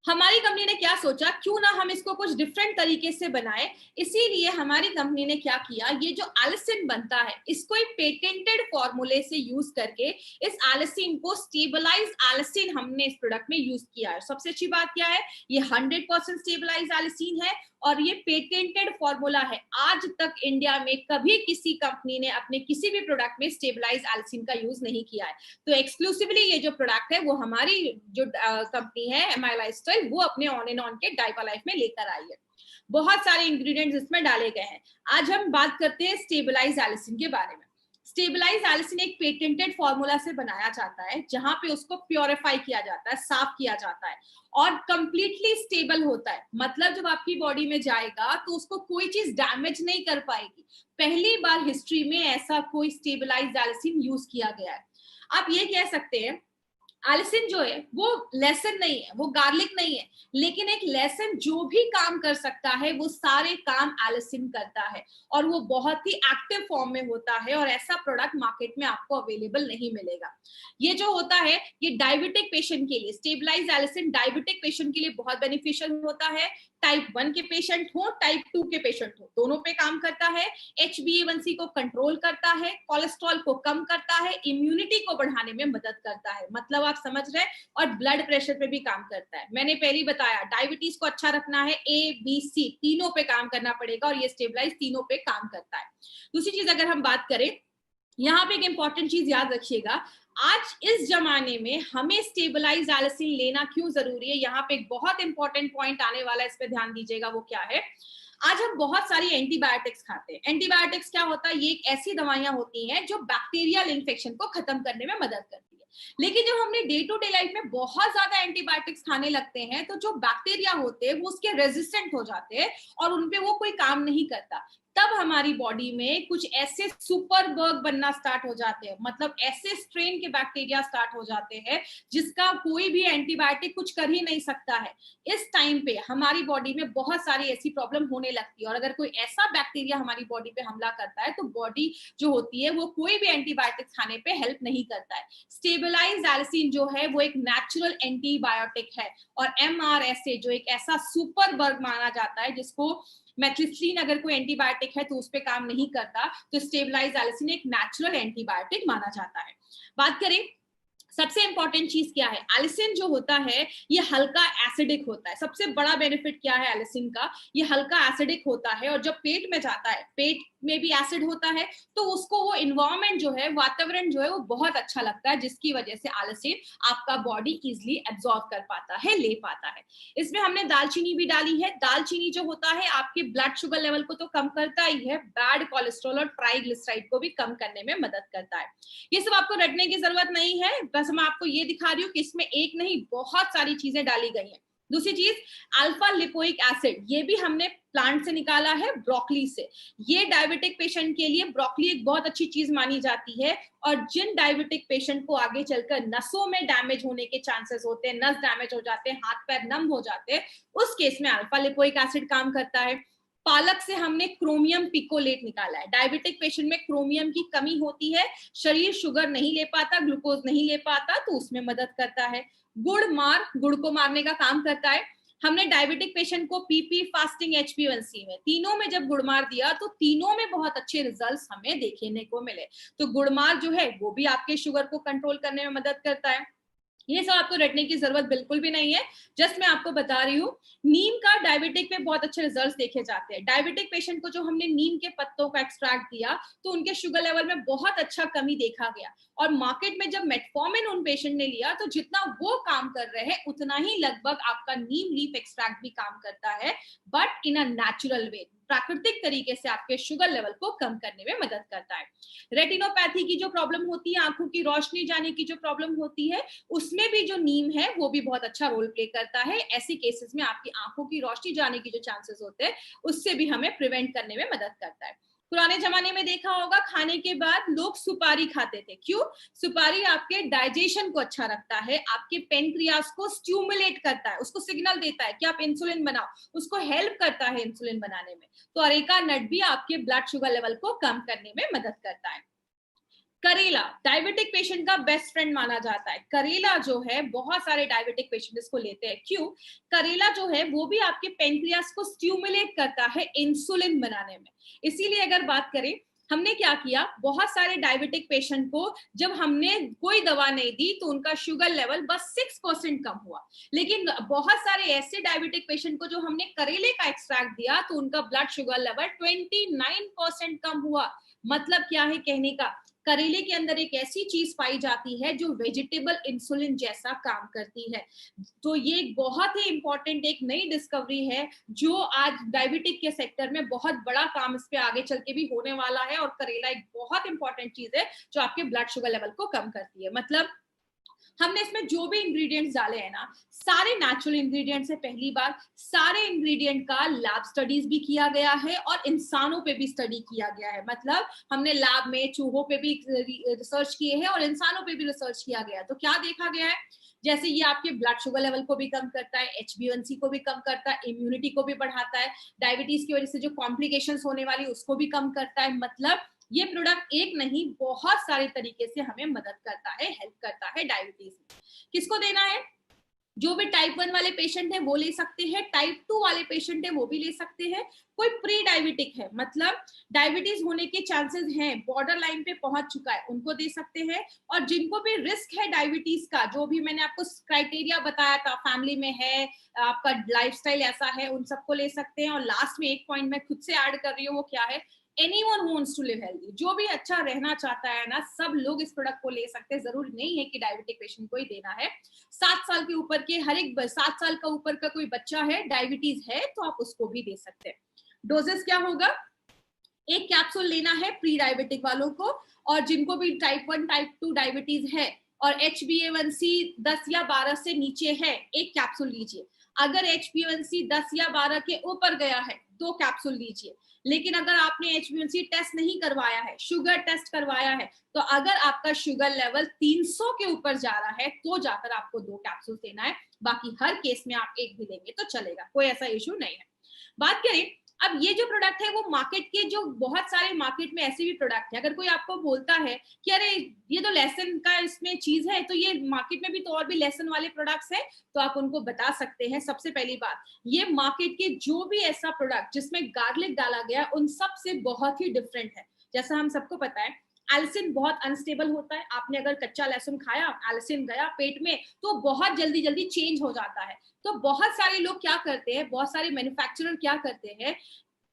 हमारी कंपनी ने क्या सोचा, क्यों ना हम इसको कुछ डिफरेंट तरीके से बनाए। इसीलिए हमारी कंपनी ने क्या किया, ये जो एलिसिन बनता है इसको एक पेटेंटेड फॉर्मूले से यूज करके इस एलिसिन को स्टेबलाइज्ड एलिसिन हमने इस प्रोडक्ट में यूज किया है। सबसे अच्छी बात क्या है, ये 100% स्टेबलाइज्ड एलिसिन है और ये पेटेंटेड फॉर्मूला है। आज तक इंडिया में कभी किसी कंपनी ने अपने किसी भी प्रोडक्ट में स्टेबलाइज्ड एलिसिन का यूज नहीं किया है। तो एक्सक्लूसिवली ये जो प्रोडक्ट है वो हमारी जो कंपनी है एमआई लाइफस्टाइल, वो अपने ऑन एंड ऑन के डाइबा लाइफ में लेकर आई है। बहुत सारे इंग्रेडिएंट्स इसमें डाले गए हैं। आज हम बात करते हैं स्टेबलाइज्ड एलिसिन के बारे में। स्टेबलाइज्ड एलिसिन एक पेटेंटेड फॉर्मूला से बनाया जाता है, जहां पे उसको प्योरीफाई किया जाता है, साफ किया जाता है, और कंप्लीटली स्टेबल होता है। मतलब जब आपकी बॉडी में जाएगा तो उसको कोई चीज डैमेज नहीं कर पाएगी। पहली बार हिस्ट्री में ऐसा कोई स्टेबलाइज्ड एलिसिन यूज किया गया है। आप ये कह सकते हैं एलिसिन जो है वो लेसन नहीं है, वो गार्लिक नहीं है, लेकिन एक लेसन जो भी काम कर सकता है वो सारे काम एलिसिन करता है और वो बहुत ही एक्टिव फॉर्म में होता है और ऐसा प्रोडक्ट मार्केट में आपको अवेलेबल नहीं मिलेगा। ये जो होता है ये डायबिटिक पेशेंट के लिए, स्टेबलाइज एलिसिन डायबिटिक पेशेंट के लिए बहुत बेनिफिशियल होता है। टाइप 1 के पेशेंट हो, टाइप 2 के पेशेंट हो, दोनों पे काम करता है। HbA1c को कंट्रोल करता है, कोलेस्ट्रॉल को कम करता है, इम्यूनिटी को बढ़ाने में मदद करता है, मतलब आप समझ रहे हैं, और ब्लड प्रेशर पे भी काम करता है। मैंने पहले ही बताया डायबिटीज को अच्छा रखना है, ABC तीनों पे काम करना पड़ेगा और ये स्टेबलाइज तीनों पे काम करता है। दूसरी चीज अगर हम बात करें, यहाँ पे एक इंपॉर्टेंट चीज याद रखिएगा, आज इस जमाने में हमें स्टेबलाइज एलिसिन लेना क्यों जरूरी है। यहाँ पे एक बहुत इंपॉर्टेंट पॉइंट आने वाला है, इस पे ध्यान दीजिएगा। वो क्या है, आज हम बहुत सारी एंटीबायोटिक्स खाते हैं। एंटीबायोटिक्स क्या होता है, ये एक ऐसी दवाइयां होती हैं जो बैक्टीरियल इन्फेक्शन को खत्म करने में मदद करती है। लेकिन जब हमने डे टू डे लाइफ में बहुत ज्यादा एंटीबायोटिक्स खाने लगते हैं तो जो बैक्टीरिया होते हैं वो उसके रेजिस्टेंट हो जाते हैं और उनपे वो कोई काम नहीं करता। तब हमारी बॉडी में कुछ ऐसे सुपर बग बनना स्टार्ट हो जाते हैं, मतलब ऐसे स्ट्रेन के बैक्टीरिया स्टार्ट हो जाते हैं जिसका कोई भी एंटीबायोटिक कुछ कर ही नहीं सकता है। इस टाइम पे हमारी बॉडी में बहुत सारी ऐसी प्रॉब्लम होने लगती है और अगर कोई ऐसा बैक्टीरिया हमारी बॉडी पे हमला करता है तो बॉडी जो होती है वो कोई भी एंटीबायोटिक खाने पे हेल्प नहीं करता है। स्टेबलाइज एलिसिन जो है वो एक नेचुरल एंटीबायोटिक है और MRSA जो एक ऐसा सुपर बग माना जाता है जिसको मेथिस्ट्रीन अगर कोई एंटीबायोटिक है तो उस पर काम नहीं करता, तो स्टेबलाइज एलिसिन एक नेचुरल एंटीबायोटिक माना जाता है। बात करें सबसे इंपॉर्टेंट चीज क्या है, एलिसिन जो होता है ये हल्का एसिडिक होता है। सबसे बड़ा बेनिफिट क्या है एलिसिन का, ये हल्का एसिडिक होता है और जब पेट में जाता है, पेट में भी एसिड होता है तो उसको वो इन्वायरमेंट जो है, वातावरण जो है वो बहुत अच्छा लगता है, जिसकी वजह से एलिसिन आपका बॉडी इजिली एब्जॉर्ब कर पाता है, ले पाता है। इसमें हमने दालचीनी भी डाली है। दालचीनी जो होता है आपके ब्लड शुगर लेवल को तो कम करता ही है, बैड कोलेस्ट्रॉल और ट्राइग्लिसराइड को भी कम करने में मदद करता है। ये सब आपको रटने की जरूरत नहीं है, बस मैं आपको ये दिखा रही हूँ कि इसमें एक नहीं बहुत सारी चीजें डाली गई हैं। दूसरी चीज अल्फा लिपोइक एसिड, ये भी हमने प्लांट से निकाला है, ब्रोकली से। ये डायबिटिक पेशेंट के लिए ब्रोकली एक बहुत अच्छी चीज मानी जाती है और जिन डायबिटिक पेशेंट को आगे चलकर नसों में डैमेज होने के चांसेस होते हैं, नस डैमेज हो जाते हैं, हाथ पैर नम हो जाते हैं, उस केस में अल्फा लिपोइक एसिड काम करता है। पालक से हमने क्रोमियम पिकोलेट निकाला है। डायबिटिक पेशेंट में क्रोमियम की कमी होती है, शरीर शुगर नहीं ले पाता, ग्लूकोज नहीं ले पाता, तो उसमें मदद करता है। गुड़ को मारने का काम करता है। हमने डायबिटिक पेशेंट को PP, फास्टिंग, HbA1c में तीनों में जब गुड़मार दिया तो तीनों में बहुत अच्छे रिजल्ट्स हमें देखने को मिले। तो गुड़मार जो है वो भी आपके शुगर को कंट्रोल करने में मदद करता है। ये सब आपको रटने की जरूरत बिल्कुल भी नहीं है, जस्ट मैं आपको बता रही हूँ। नीम का डायबिटिक पे बहुत अच्छे रिजल्ट्स देखे जाते हैं। डायबिटिक पेशेंट को जो हमने नीम के पत्तों का एक्सट्रैक्ट दिया तो उनके शुगर लेवल में बहुत अच्छा कमी देखा गया और मार्केट में जब मेटफॉर्मिन उन पेशेंट ने लिया तो जितना वो काम कर रहे हैं उतना ही लगभग आपका नीम लीफ एक्सट्रैक्ट भी काम करता है, but in a natural way, प्राकृतिक तरीके से आपके शुगर लेवल को कम करने में मदद करता है। रेटिनोपैथी की जो प्रॉब्लम होती है, आंखों की रोशनी जाने की जो प्रॉब्लम होती है, उसमें भी जो नीम है वो भी बहुत अच्छा रोल प्ले करता है। ऐसी केसेस में आपकी आंखों की रोशनी जाने की जो चांसेस होते हैं उससे भी हमें प्रिवेंट करने में मदद करता है। पुराने जमाने में देखा होगा खाने के बाद लोग सुपारी खाते थे। क्यों? सुपारी आपके डाइजेशन को अच्छा रखता है, आपके पेनक्रियास को स्टिमुलेट करता है, उसको सिग्नल देता है कि आप इंसुलिन बनाओ, उसको हेल्प करता है इंसुलिन बनाने में। तो अरेका नट भी आपके ब्लड शुगर लेवल को कम करने में मदद करता है। करेला डायबिटिक पेशेंट का बेस्ट फ्रेंड माना जाता है। करेला जो है बहुत सारे डायबिटिक पेशेंट इसको लेते हैं। क्यों? करेला जो है वो भी आपके पेनक्रियास को स्टिमुलेट करता है इंसुलिन बनाने में। इसीलिए अगर बात करें, हमने क्या किया, बहुत सारे डायबिटिक पेशेंट को जब हमने कोई दवा नहीं दी तो उनका शुगर लेवल बस 6% कम हुआ। लेकिन बहुत सारे ऐसे डायबिटिक पेशेंट को जो हमने करेले का एक्सट्रैक्ट दिया तो उनका ब्लड शुगर लेवल 29% कम हुआ। मतलब क्या है कहने का, करेले के अंदर एक ऐसी चीज पाई जाती है जो वेजिटेबल इंसुलिन जैसा काम करती है। तो ये बहुत ही इंपॉर्टेंट एक नई डिस्कवरी है जो आज डायबिटिक के सेक्टर में बहुत बड़ा काम इस पे आगे चल के भी होने वाला है और करेला एक बहुत इंपॉर्टेंट चीज है जो आपके ब्लड शुगर लेवल को कम करती है। मतलब हमने इसमें जो भी इंग्रेडिएंट्स डाले हैं ना, सारे नेचुरल इंग्रेडिएंट्स है। पहली बार सारे इंग्रेडिएंट का लैब स्टडीज भी किया गया है और इंसानों पे भी स्टडी किया गया है। मतलब हमने लैब में चूहों पे भी रिसर्च किए हैं और इंसानों पे भी रिसर्च किया गया है। तो क्या देखा गया है, जैसे ये आपके ब्लड शुगर लेवल को भी कम करता है, HbA1c को भी कम करता है, इम्यूनिटी को भी बढ़ाता है, डायबिटीज की वजह से जो कॉम्प्लिकेशंस होने वाली उसको भी कम करता है। मतलब ये प्रोडक्ट एक नहीं बहुत सारे तरीके से हमें मदद करता है, हेल्प करता है डायबिटीज में। किसको देना है, जो भी टाइप 1 वाले पेशेंट है वो ले सकते हैं, टाइप 2 वाले पेशेंट है वो भी ले सकते हैं, कोई प्री डायबिटिक है मतलब डायबिटीज होने के चांसेस हैं, बॉर्डर लाइन पे पहुंच चुका है, उनको दे सकते हैं। और जिनको भी रिस्क है डायबिटीज का, जो भी मैंने आपको क्राइटेरिया बताया था, फैमिली में है, आपका लाइफस्टाइल ऐसा है, उन सबको ले सकते हैं। और लास्ट में एक पॉइंट मैं खुद से ऐड कर रही हूँ, वो क्या है, anyone who wants to live healthy, जो भी अच्छा रहना चाहता है ना, सब लोग इस प्रोडक्ट को ले सकते हैं। जरूरी नहीं है कि डायबिटिक पेशेंट को ही देना है, 7 साल के ऊपर के हर एक 7 साल का ऊपर का कोई बच्चा है, डायबिटीज है, तो आप उसको भी दे सकते हैं। डोजेस क्या होगा, एक कैप्सूल लेना है प्री डायबिटिक वालों को, और जिनको भी टाइप 1 टाइप 2 डायबिटीज है और HbA1c 10 या 12 से नीचे है, एक कैप्सूल लीजिए। अगर HbA1c 10 या 12 के ऊपर गया है, 2 कैप्सूल लीजिए। लेकिन अगर आपने HbA1c टेस्ट नहीं करवाया है, शुगर टेस्ट करवाया है, तो अगर आपका शुगर लेवल 300 के ऊपर जा रहा है, तो जाकर आपको 2 कैप्सूल देना है। बाकी हर केस में आप एक भी लेंगे तो चलेगा, कोई ऐसा इश्यू नहीं है। बात करें अब ये जो प्रोडक्ट है, वो मार्केट के जो बहुत सारे मार्केट में ऐसे भी प्रोडक्ट है, अगर कोई आपको बोलता है कि अरे ये तो लेसन का इसमें चीज है, तो ये मार्केट में भी तो और भी लेसन वाले प्रोडक्ट्स हैं, तो आप उनको बता सकते हैं। सबसे पहली बात, ये मार्केट के जो भी ऐसा प्रोडक्ट जिसमें गार्लिक डाला गया, उन सब से बहुत ही डिफरेंट है। जैसा हम सबको पता है, एल्सिन बहुत अनस्टेबल होता है। आपने अगर कच्चा लहसुन खाया, एल्सिन गया पेट में, तो बहुत जल्दी जल्दी चेंज हो जाता है। तो बहुत सारे लोग क्या करते हैं, बहुत सारे मैन्युफैक्चरर क्या करते हैं,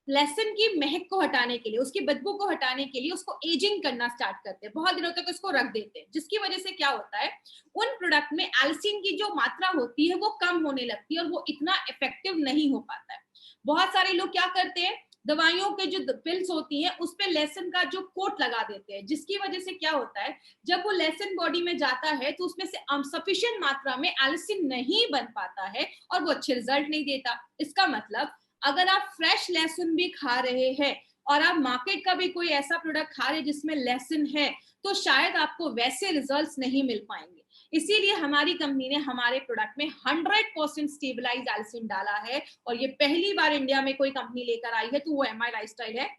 लहसुन की महक को हटाने के लिए, उसकी बदबू को हटाने के लिए उसको एजिंग करना स्टार्ट करते हैं, बहुत दिनों तक उसको रख देते हैं, जिसकी वजह से क्या होता है, उन प्रोडक्ट में एल्सिन की जो मात्रा होती है वो कम होने लगती है और वो इतना इफेक्टिव नहीं हो पाता है। बहुत सारे लोग क्या करते हैं, दवाइयों के जो पिल्स होती हैं उस पे लहसुन का जो कोट लगा देते हैं, जिसकी वजह से क्या होता है, जब वो लहसुन बॉडी में जाता है तो उसमें से सफिशिएंट मात्रा में एल्सिन नहीं बन पाता है और वो अच्छे रिजल्ट नहीं देता। इसका मतलब अगर आप फ्रेश लहसुन भी खा रहे हैं और आप मार्केट का भी कोई ऐसा प्रोडक्ट खा रहे हैं जिसमें लहसुन है, तो शायद आपको वैसे रिजल्ट्स नहीं मिल पाएंगे। इसीलिए हमारी कंपनी ने हमारे प्रोडक्ट में 100% स्टेबलाइज एल्सिन डाला है, और ये पहली बार इंडिया में कोई कंपनी लेकर आई है, तो वो MI लाइफस्टाइल है।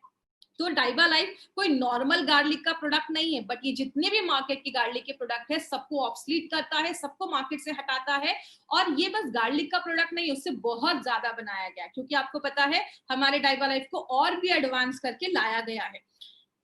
तो डाइबा लाइफ कोई नॉर्मल गार्लिक का प्रोडक्ट नहीं है, बट ये जितने भी मार्केट की गार्लिक के प्रोडक्ट है सबको ऑब्सलीट करता है, सबको मार्केट से हटाता है। और ये बस गार्लिक का प्रोडक्ट नहीं, उससे बहुत ज्यादा बनाया गया, क्योंकि आपको पता है हमारे डाइबा लाइफ को और भी एडवांस करके लाया गया है।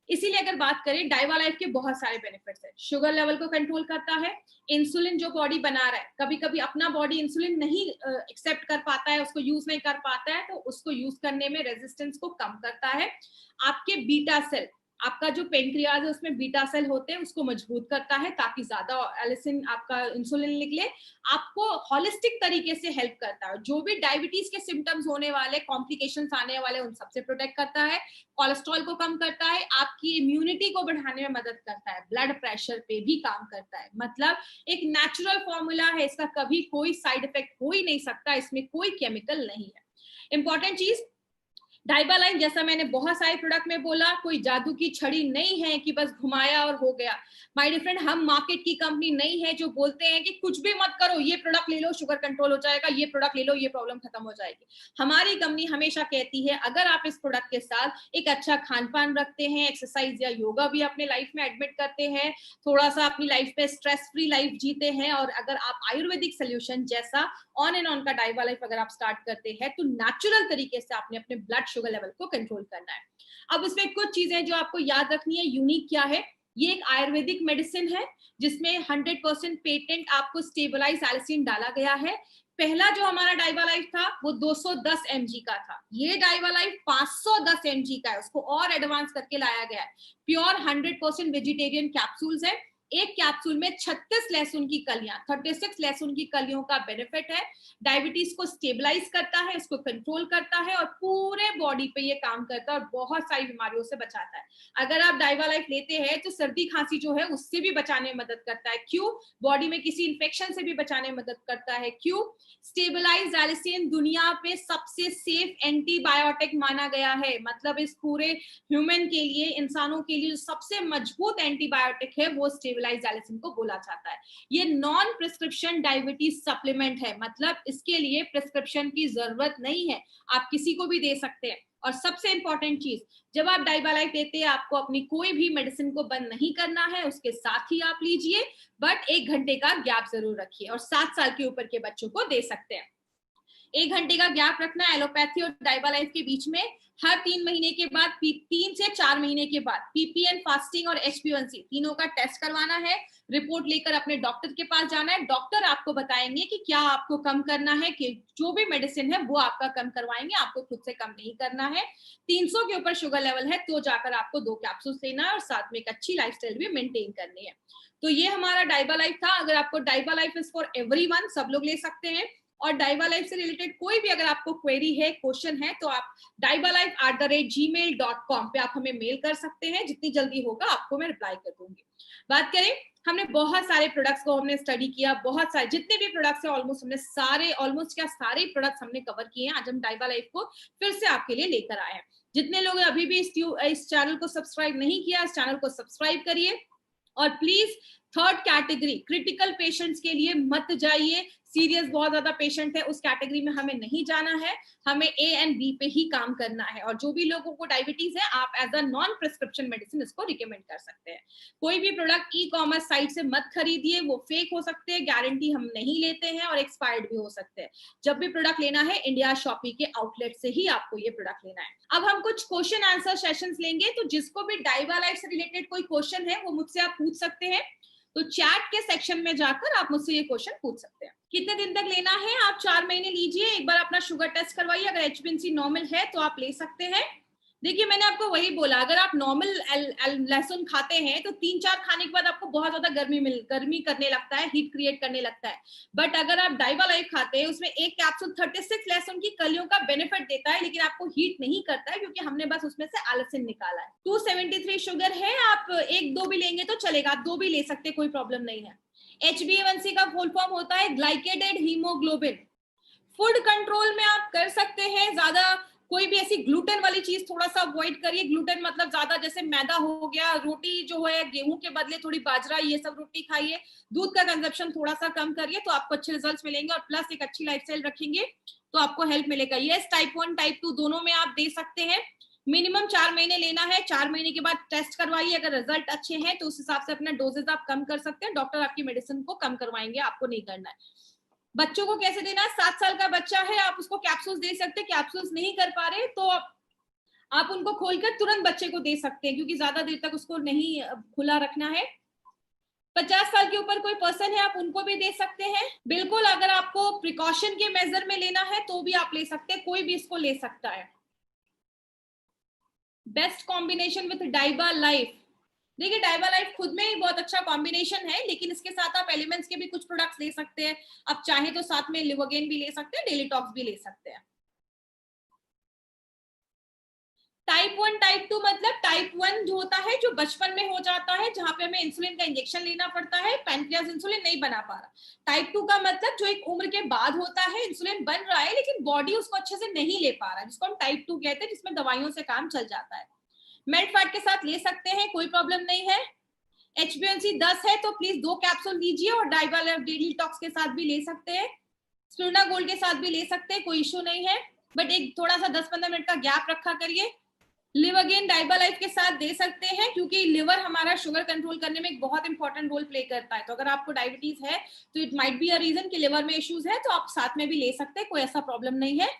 इसीलिए अगर बात करें, डाइबा लाइफ के बहुत सारे बेनिफिट्स है। शुगर लेवल को कंट्रोल करता है, इंसुलिन जो बॉडी बना रहा है, कभी कभी अपना बॉडी इंसुलिन नहीं एक्सेप्ट कर पाता है, उसको यूज नहीं कर पाता है, तो उसको यूज करने में रेजिस्टेंस को कम करता है। आपके बीटा सेल, आपका जो पेनक्रियाज है उसमें बीटा सेल होते हैं, उसको मजबूत करता है ताकि ज्यादा एलिसिन आपका इंसुलिन निकले। आपको हॉलिस्टिक तरीके से हेल्प करता है, जो भी डायबिटीज के सिम्टम्स होने वाले, कॉम्प्लिकेशंस आने वाले, उन सबसे प्रोटेक्ट करता है। कोलेस्ट्रॉल को कम करता है, आपकी इम्यूनिटी को बढ़ाने में मदद करता है, ब्लड प्रेशर पे भी काम करता है। मतलब एक नेचुरल फॉर्मूला है, इसका कभी कोई साइड इफेक्ट हो ही नहीं सकता, इसमें कोई केमिकल नहीं है। इंपॉर्टेंट चीज, डाइबा लाइन जैसा मैंने बहुत सारे प्रोडक्ट में बोला, कोई जादू की छड़ी नहीं है कि बस घुमाया और हो गया। माय डियर फ्रेंड, हम मार्केट की कंपनी नहीं है जो बोलते हैं कि कुछ भी मत करो, ये प्रोडक्ट ले लो शुगर कंट्रोल हो जाएगा, ये प्रोडक्ट ले लो ये प्रॉब्लम खत्म हो जाएगी। हमारी कंपनी हमेशा कहती है अगर आप इस प्रोडक्ट के साथ एक अच्छा खान पान रखते हैं, एक्सरसाइज या योगा भी अपने लाइफ में एडमिट करते हैं, थोड़ा सा अपनी लाइफ पे स्ट्रेस फ्री लाइफ जीते हैं, और अगर आप आयुर्वेदिक सोल्यूशन जैसा ऑन एंड ऑन का डाइबा लाइफ अगर आप स्टार्ट करते हैं, तो नेचुरल तरीके से आपने अपने ब्लड शुगर लेवल को कंट्रोल करना है। अब इसमें कुछ चीजें जो आपको याद रखनी है, यूनिक क्या है, ये एक आयुर्वेदिक मेडिसिन है जिसमें 100% पेटेंट आपको स्टेबलाइज एल्सिन डाला गया है। पहला जो हमारा डाइबा लाइफ था वो 210 mg का था, ये डाइबा लाइफ 510 mg का है, उसको और एडवांस करके लाया गया है। प्योर 100% वेजिटेरियन कैप्सूल्स है, एक कैप्सूल में 36 लहसुन की कलियां, 36 लहसुन की कलियों का बेनिफिट है। डायबिटीज को स्टेबलाइज करता है, उसको कंट्रोल करता है और पूरे बॉडी पे ये काम करता है और बहुत सारी बीमारियों से बचाता है। अगर आप डाइवा लाइफ लेते हैं तो सर्दी खांसी जो है उससे भी बचाने में मदद करता है। क्यों? बॉडी में किसी इंफेक्शन से भी बचाने में मदद करता है। क्यों? स्टेबलाइज एलिसिन दुनिया पे सबसे सेफ एंटीबायोटिक माना गया है। मतलब इस पूरे ह्यूमन के लिए, इंसानों के लिए सबसे मजबूत एंटीबायोटिक है वो स्टेबलाइज एलिसिन को बोला जाता है। ये नॉन प्रिस्क्रिप्शन डायबिटीज सप्लीमेंट है, मतलब इसके लिए प्रिस्क्रिप्शन की जरूरत नहीं है, आप किसी को भी दे सकते हैं। और सबसे इंपॉर्टेंट चीज, जब आप डाइवा लाइफ लेते हैं आपको अपनी कोई भी मेडिसिन को बंद नहीं करना है, उसके साथ ही आप लीजिए, बट 1 घंटे का गैप जरूर रखिए। और 7 साल के ऊपर के बच्चों को दे सकते हैं। 1 घंटे का गैप रखना एलोपैथी और डाइवा लाइफ के बीच में। हर 3 महीने के बाद, 3 से 4 महीने के बाद पीपीएन फास्टिंग और HbA1c तीनों का टेस्ट करवाना है। रिपोर्ट लेकर अपने डॉक्टर के पास जाना है। डॉक्टर आपको बताएंगे कि क्या आपको कम करना है, कि जो भी मेडिसिन है वो आपका कम करवाएंगे, आपको खुद से कम नहीं करना है। 300 के ऊपर शुगर लेवल है तो जाकर आपको 2 कैप्सूल लेना है और साथ में एक अच्छी लाइफस्टाइल भी मेंटेन करनी है। तो ये हमारा डाइवा लाइफ था। अगर आपको डाइवा लाइफ इज फॉर एवरीवन, सब लोग ले सकते हैं। और डाइवा लाइफ से रिलेटेड कोई भी अगर आपको क्वेरी है, क्वेश्चन है, तो आप dibalife@gmail.com पे आप हमें मेल कर सकते हैं। जितनी जल्दी होगा आपको मैं रिप्लाई कर दूंगी। बात करें, हमने बहुत सारे प्रोडक्ट्स को हमने स्टडी किया, बहुत सारे जितने भी प्रोडक्ट्स हैं ऑलमोस्ट हमने सारे प्रोडक्ट्स हमने कवर किए हैं। आज हम डाइवा लाइफ को फिर से आपके लिए लेकर आए हैं। जितने लोग अभी भी इस चैनल को सब्सक्राइब नहीं किया, इस चैनल को सब्सक्राइब करिए। और please 3rd category critical patients के लिए मत जाइए। सीरियस बहुत ज्यादा पेशेंट है, उस कैटेगरी में हमें नहीं जाना है। हमें A एंड B पे ही काम करना है। और जो भी लोगों को डायबिटीज है, आप as a non prescription medicine इसको रिकमेंड कर सकते हैं। कोई भी प्रोडक्ट ई-कॉमर्स साइट से मत खरीदिए, वो फेक हो सकते हैं, गारंटी हम नहीं लेते हैं और एक्सपायर्ड भी हो सकते हैं। जब भी प्रोडक्ट लेना है, इंडिया शॉपी के आउटलेट से ही आपको ये प्रोडक्ट लेना है। अब हम कुछ क्वेश्चन आंसर सेशंस लेंगे, तो जिसको भी डाइवा लाइफ से रिलेटेड कोई क्वेश्चन है वो मुझसे आप पूछ सकते हैं। तो चैट के सेक्शन में जाकर आप मुझसे ये क्वेश्चन पूछ सकते हैं। कितने दिन तक लेना है? आप 4 महीने लीजिए, एक बार अपना शुगर टेस्ट करवाइए। अगर HbA1c नॉर्मल है तो आप ले सकते हैं। देखिए, मैंने आपको वही बोला, अगर आप नॉर्मल लहसुन खाते हैं तो 3-4 खाने के बाद आपको बहुत ज्यादा गर्मी करने लगता है, हीट क्रिएट करने लगता है। बट अगर आप डाइवा लाइफ खाते हैं, उसमें एक कैप्सूल 36 लहसुन की कलियों का बेनिफिट देता है, लेकिन आपको हीट नहीं करता है, क्योंकि हमने बस उसमें से एलिसिन निकाला है। 273 शुगर है, आप 1-2 भी लेंगे तो चलेगा, आप 2 भी ले सकते, कोई प्रॉब्लम नहीं है। HbA1c का फुल फॉर्म होता है ग्लाइकेटेड हीमोग्लोबिन। फूड कंट्रोल में आप कर सकते हैं, ज्यादा कोई भी ऐसी ग्लूटेन वाली चीज थोड़ा सा अवॉइड करिए। ग्लूटेन मतलब ज्यादा जैसे मैदा हो गया, रोटी जो है गेहूं के बदले थोड़ी बाजरा, ये सब रोटी खाइए। दूध का कंजप्शन थोड़ा सा कम करिए तो आपको अच्छे रिजल्ट्स मिलेंगे और प्लस एक अच्छी लाइफस्टाइल रखेंगे तो आपको हेल्प मिलेगा। यस, टाइप 1 टाइप 2 दोनों में आप दे सकते हैं। मिनिमम 4 महीने लेना है। 4 महीने के बाद टेस्ट करवाइए, अगर रिजल्ट अच्छे हैं तो उस हिसाब से अपना डोजेज आप कम कर सकते हैं। डॉक्टर आपकी मेडिसिन को कम करवाएंगे, आपको नहीं करना है। बच्चों को कैसे देना है? 7 साल का बच्चा है, आप उसको कैप्सूल्स दे सकते हैं। कैप्सूल्स नहीं कर पा रहे तो आप उनको खोलकर तुरंत बच्चे को दे सकते हैं, क्योंकि ज्यादा देर तक उसको नहीं खुला रखना है। 50 साल के ऊपर कोई पर्सन है, आप उनको भी दे सकते हैं। बिल्कुल, अगर आपको प्रिकॉशन के मेजर में लेना है तो भी आप ले सकते हैं, कोई भी इसको ले सकता है। Best combination with डाइवा life. देखिए, डाइवा लाइफ खुद में ही बहुत अच्छा कॉम्बिनेशन है, लेकिन इसके साथ आप एलिमेंट्स के भी कुछ प्रोडक्ट्स ले सकते हैं। आप चाहे तो साथ में लिवोगेन भी ले सकते हैं, डेली टॉक्स भी ले सकते हैं। टाइप 1 टाइप 2 मतलब टाइप 1 जो होता है जो बचपन में हो जाता है, जहां पे हमें इंसुलिन का इंजेक्शन लेना पड़ता है, पैनक्रियाज इंसुलिन नहीं बना पा रहा। टाइप 2 का मतलब जो एक उम्र के बाद होता है, इंसुलिन बन रहा है लेकिन बॉडी उसको अच्छे से नहीं ले पा रहा, जिसको हम टाइप 2 कहते हैं, जिसमें दवाइयों से काम चल जाता है। मेड फैट के साथ ले सकते हैं, कोई प्रॉब्लम नहीं है। HbA1c 10 है तो प्लीज 2 कैप्सूल लीजिए और डाइवा लाइफ डेली टॉक्स के साथ भी ले सकते हैं, स्पिरुलिना गोल्ड के साथ भी ले सकते हैं, कोई इश्यू नहीं है। बट एक थोड़ा सा 10-15 मिनट का गैप रखा करिए। लिवोगेन डाइवा लाइफ के साथ दे सकते हैं, क्योंकि लिवर हमारा शुगर कंट्रोल करने में एक बहुत इंपॉर्टेंट रोल प्ले करता है। तो अगर आपको डायबिटीज है तो it might be a reason कि लिवर में इश्यूज है, तो आप साथ में भी ले सकते हैं, कोई ऐसा प्रॉब्लम नहीं है।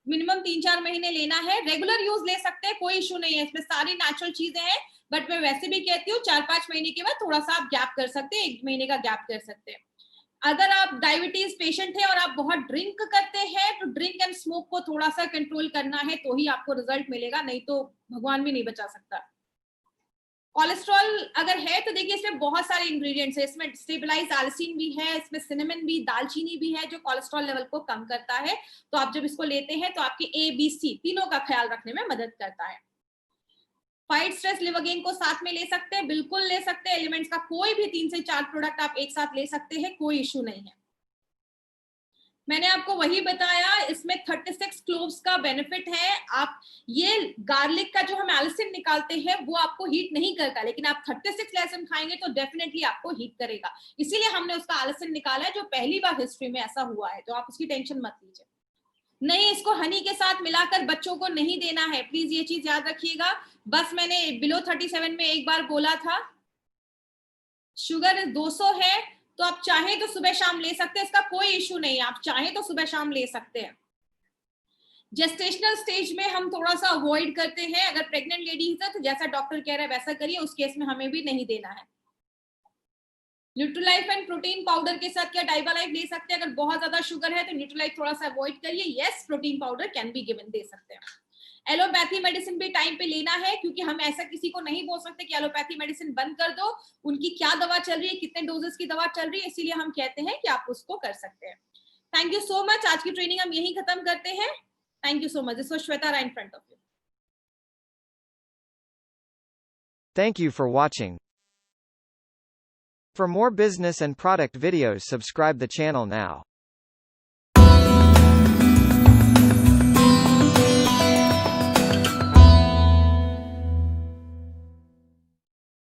मिनिमम 3-4 महीने लेना है। रेगुलर यूज ले सकते हैं, कोई इशू नहीं है, इसमें सारी नेचुरल चीजें हैं। बट मैं वैसे भी कहती हूँ 4-5 महीने के बाद थोड़ा सा आप गैप कर सकते हैं, 1 महीने का गैप कर सकते हैं। अगर आप डायबिटीज पेशेंट है और आप बहुत ड्रिंक करते हैं तो ड्रिंक एंड स्मोक को थोड़ा सा कंट्रोल करना है, तो ही आपको रिजल्ट मिलेगा, नहीं तो भगवान भी नहीं बचा सकता। कोलेस्ट्रॉल अगर है तो देखिए इसमें बहुत सारे इंग्रेडिएंट्स है, इसमें स्टेबलाइज अल्सिन भी है, इसमें सिनेमन भी, दालचीनी भी है जो कोलेस्ट्रॉल लेवल को कम करता है। तो आप जब इसको लेते हैं तो आपके ABC तीनों का ख्याल रखने में मदद करता है। फाइट स्ट्रेस लिवर गेन को साथ में ले सकते हैं, बिल्कुल ले सकते हैं। एलिमेंट्स का कोई भी 3 से 4 प्रोडक्ट आप एक साथ ले सकते हैं, कोई इश्यू नहीं है। मैंने आपको वही बताया, इसमें 36 क्लोव्स का बेनिफिट है। आप ये गार्लिक का जो हम एल्सिन निकालते हैं वो आपको हीट नहीं करता, लेकिन आप 36 लहसुन खाएंगे तो डेफिनेटली आपको हीट करेगा। इसीलिए हमने उसका एल्सिन निकाला है, जो पहली बार हिस्ट्री में ऐसा हुआ है, तो आप उसकी टेंशन मत लीजिए। नहीं, इसको हनी के साथ मिलाकर बच्चों को नहीं देना है, प्लीज ये चीज याद रखिएगा। बस मैंने बिलो 37 में एक बार बोला था, शुगर 200 है तो आप चाहे तो सुबह शाम ले सकते हैं, इसका कोई इश्यू नहीं है, आप चाहे तो सुबह शाम ले सकते हैं। जेस्टेशनल स्टेज में हम थोड़ा सा अवॉइड करते हैं, अगर प्रेग्नेंट लेडीज है तो जैसा डॉक्टर कह रहा है वैसा करिए, उस केस में हमें भी नहीं देना है। न्यूट्रीलाइफ एंड प्रोटीन पाउडर के साथ क्या डाइबालाइफ ले सकते हैं? अगर बहुत ज्यादा शुगर है तो न्यूट्रीलाइफ थोड़ा सा अवॉइड करिए। Yes, protein powder can be given, दे सकते हैं। एलोपैथी मेडिसिन भी टाइम पे लेना है, क्योंकि हम ऐसा किसी को नहीं बोल सकते कि एलोपैथी मेडिसिन बंद कर दो। उनकी क्या दवा चल रही है, कितने डोजेस की दवा चल रही है, इसीलिए हम कहते हैं कि आप उसको कर सकते हैं। Thank you so much. आज की ट्रेनिंग हम यही खत्म करते हैं। Thank you so much. This was Shweta Rai in front of you. Thank you for watching. For more business and product videos, subscribe the channel now.